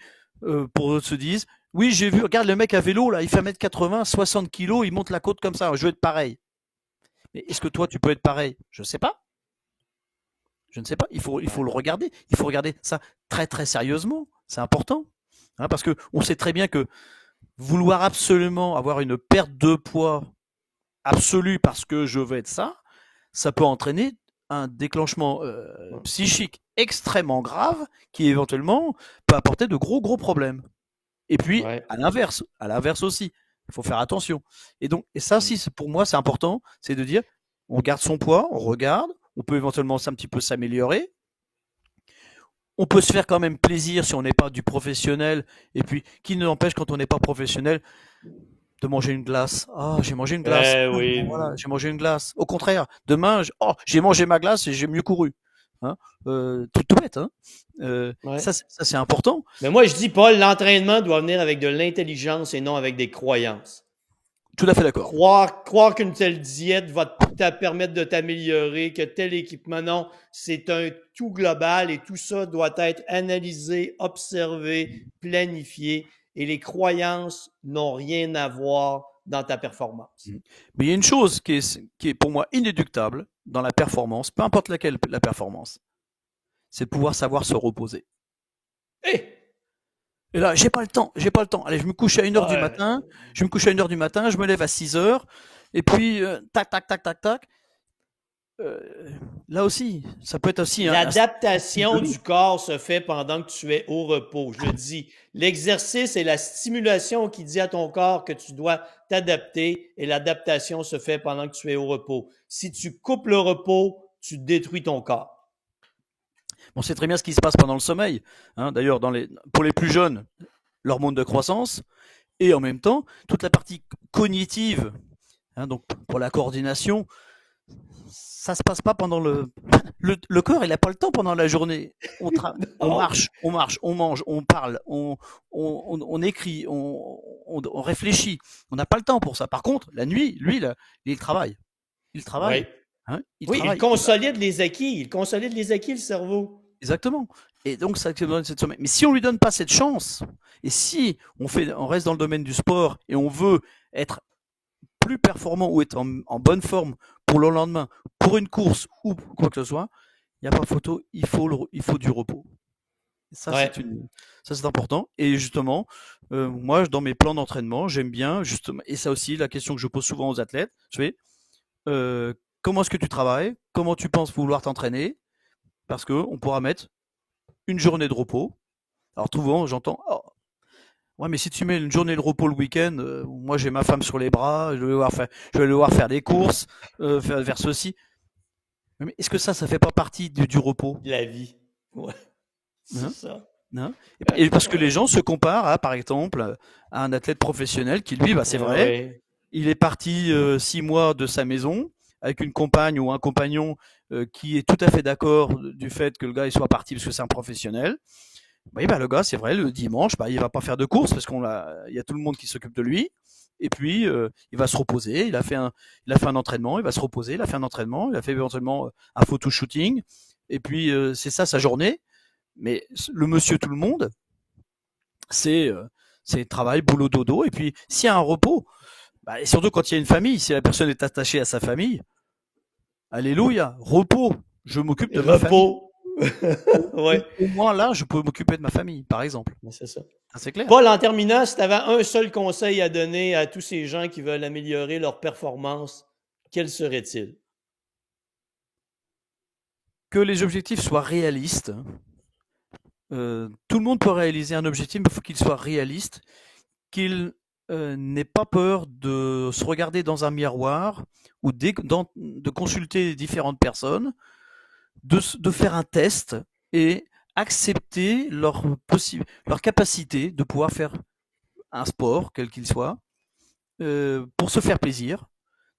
pour eux, se disent oui, j'ai vu, regarde le mec à vélo, là, il fait 1m80, 60 kilos, il monte la côte comme ça, je veux être pareil. Mais est-ce que toi, tu peux être pareil? Je ne sais pas. Je ne sais pas. Il faut le regarder. Il faut regarder ça très, très sérieusement. C'est important. Hein, parce que on sait très bien que vouloir absolument avoir une perte de poids absolue parce que je veux être ça peut entraîner un déclenchement psychique extrêmement grave qui éventuellement peut apporter de gros, gros problèmes. Et puis, Ouais. à l'inverse aussi, il faut faire attention. Et donc, et ça aussi, pour moi, c'est important, c'est de dire, on garde son poids, on regarde, on peut éventuellement un petit peu s'améliorer. On peut se faire quand même plaisir si on n'est pas du professionnel. Et puis, qui ne l'empêche quand on n'est pas professionnel de manger une glace. Ah, j'ai mangé une glace. Ah, Oui. voilà, j'ai mangé une glace. Au contraire, demain, j'ai mangé ma glace et j'ai mieux couru. Hein, tout bête. Hein. Ouais. Ça, c'est important. Mais moi, je dis, Paul, l'entraînement doit venir avec de l'intelligence et non avec des croyances. Tout à fait d'accord. Croire qu'une telle diète va te permettre de t'améliorer, que tel équipement, non, c'est un tout global et tout ça doit être analysé, observé, planifié et les croyances n'ont rien à voir dans ta performance. Mais il y a une chose qui est pour moi inéluctable dans la performance, peu importe laquelle la performance, c'est de pouvoir savoir se reposer. Hey! Et là, j'ai pas le temps. Allez, je me couche à 1h du matin, je me lève à 6h, et puis, tac, tac, tac, tac, tac. Là aussi, ça peut être aussi L'adaptation du corps se fait pendant que tu es au repos. Je le dis. L'exercice est la stimulation qui dit à ton corps que tu dois t'adapter et l'adaptation se fait pendant que tu es au repos. Si tu coupes le repos, tu détruis ton corps. On sait très bien ce qui se passe pendant le sommeil. Hein. D'ailleurs, pour les plus jeunes, l'hormone de croissance, et en même temps, toute la partie cognitive, hein, donc pour la coordination, ça se passe pas pendant le corps, il n'a pas le temps pendant la journée. On marche, on mange, on parle, on écrit, on réfléchit. On n'a pas le temps pour ça. Par contre, la nuit, lui, là, il travaille. Il travaille. Oui. Hein, Oui, il consolide les acquis. Il consolide les acquis, le cerveau. Exactement. Et donc, ça donne cette sommeil. Mais si on lui donne pas cette chance, et si on reste dans le domaine du sport et on veut être plus performant ou être en bonne forme pour le lendemain, pour une course ou quoi que ce soit, il n'y a pas photo, il faut du repos. Ça, Ouais. c'est important. Et justement, moi, dans mes plans d'entraînement, j'aime bien, justement, et ça aussi, la question que je pose souvent aux athlètes, je fais, comment est-ce que tu travailles? Comment tu penses vouloir t'entraîner? Parce que on pourra mettre une journée de repos. Alors, souvent, j'entends, oh, ouais, mais si tu mets une journée de repos le week-end, moi j'ai ma femme sur les bras, je vais devoir faire des courses, faire ceci. Mais est-ce que ça fait pas partie du repos? La vie. Ouais. C'est Hein, ça. hein. Et parce que les gens se comparent à, par exemple, à un athlète professionnel qui, lui, bah, c'est vrai, Oui. il est parti 6 mois de sa maison avec une compagne ou un compagnon qui est tout à fait d'accord du fait que le gars il soit parti parce que c'est un professionnel. Oui, bah, le gars, c'est vrai, le dimanche, bah, il va pas faire de course parce il y a tout le monde qui s'occupe de lui. Et puis, il va se reposer. Il a fait un entraînement. Il va se reposer. Il a fait un entraînement. Il a fait éventuellement un photo shooting. Et puis, c'est ça sa journée. Mais le monsieur tout le monde, c'est travail, boulot, dodo. Et puis, s'il y a un repos, bah, et surtout quand il y a une famille, si la personne est attachée à sa famille, alléluia, repos. Je m'occupe de ma famille. Repos. Ouais. Au moins là, je peux m'occuper de ma famille, par exemple. C'est ça. Ça, c'est clair. Paul, en terminant, si tu avais un seul conseil à donner à tous ces gens qui veulent améliorer leur performance, quel serait-il? Que les objectifs soient réalistes. Tout le monde peut réaliser un objectif, mais il faut qu'il soit réaliste, qu'il n'ait pas peur de se regarder dans un miroir ou de consulter différentes personnes, de faire un test et accepter leur capacité de pouvoir faire un sport, quel qu'il soit, pour se faire plaisir.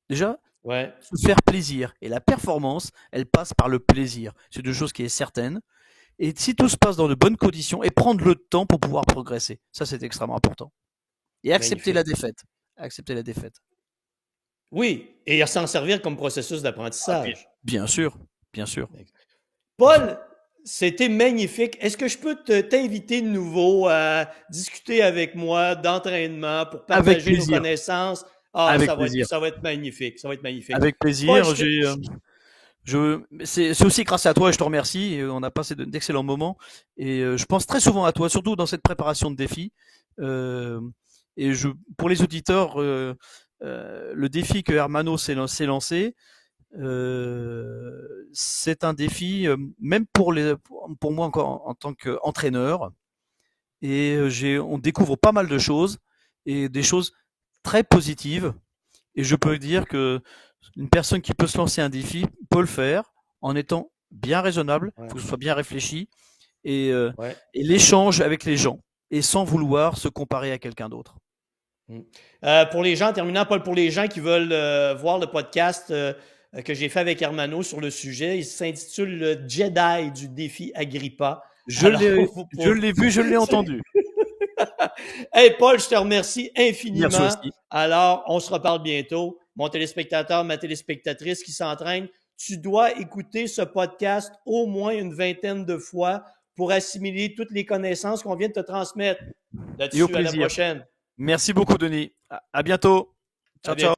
Déjà, Ouais. se faire plaisir. Et la performance, elle passe par le plaisir. C'est deux choses qui est certaine. Et si tout se passe dans de bonnes conditions, et prendre le temps pour pouvoir progresser. Ça, c'est extrêmement important. Et accepter la Magnifique. défaite. Accepter la défaite. Oui, et s'en servir comme processus d'apprentissage. Bien sûr, bien sûr. Bien sûr. Paul, c'était magnifique. Est-ce que je peux t'inviter de nouveau à discuter avec moi d'entraînement pour Avec partager nos plaisir. connaissances? Ah, Avec plaisir. ça va être magnifique. Ça va être magnifique. Avec Paul, plaisir. C'est aussi grâce à toi et je te remercie. On a passé d'excellents moments et je pense très souvent à toi, surtout dans cette préparation de défis. Euh, et pour les auditeurs, le défi que Hermano s'est lancé, c'est un défi même pour moi encore en tant qu'entraîneur. Et on découvre pas mal de choses et des choses très positives. Et je peux dire que une personne qui peut se lancer un défi peut le faire en étant bien raisonnable, il Ouais. faut que ce soit bien réfléchi, et, Ouais. et l'échange avec les gens, et sans vouloir se comparer à quelqu'un d'autre. Pour les gens, en terminant, Paul, pour les gens qui veulent voir le podcast que j'ai fait avec Hermano sur le sujet, il s'intitule Le Jedi du défi Agrippa. Je l'ai vu, je l'ai entendu. Hey Paul, je te remercie infiniment. Merci aussi. Alors, on se reparle bientôt. Mon téléspectateur, ma téléspectatrice qui s'entraîne, tu dois écouter ce podcast au moins une vingtaine de fois pour assimiler toutes les connaissances qu'on vient de te transmettre. Et au Là-dessus, à la plaisir. prochaine. Merci beaucoup, Denis. À bientôt. À Ciao, bientôt. ciao.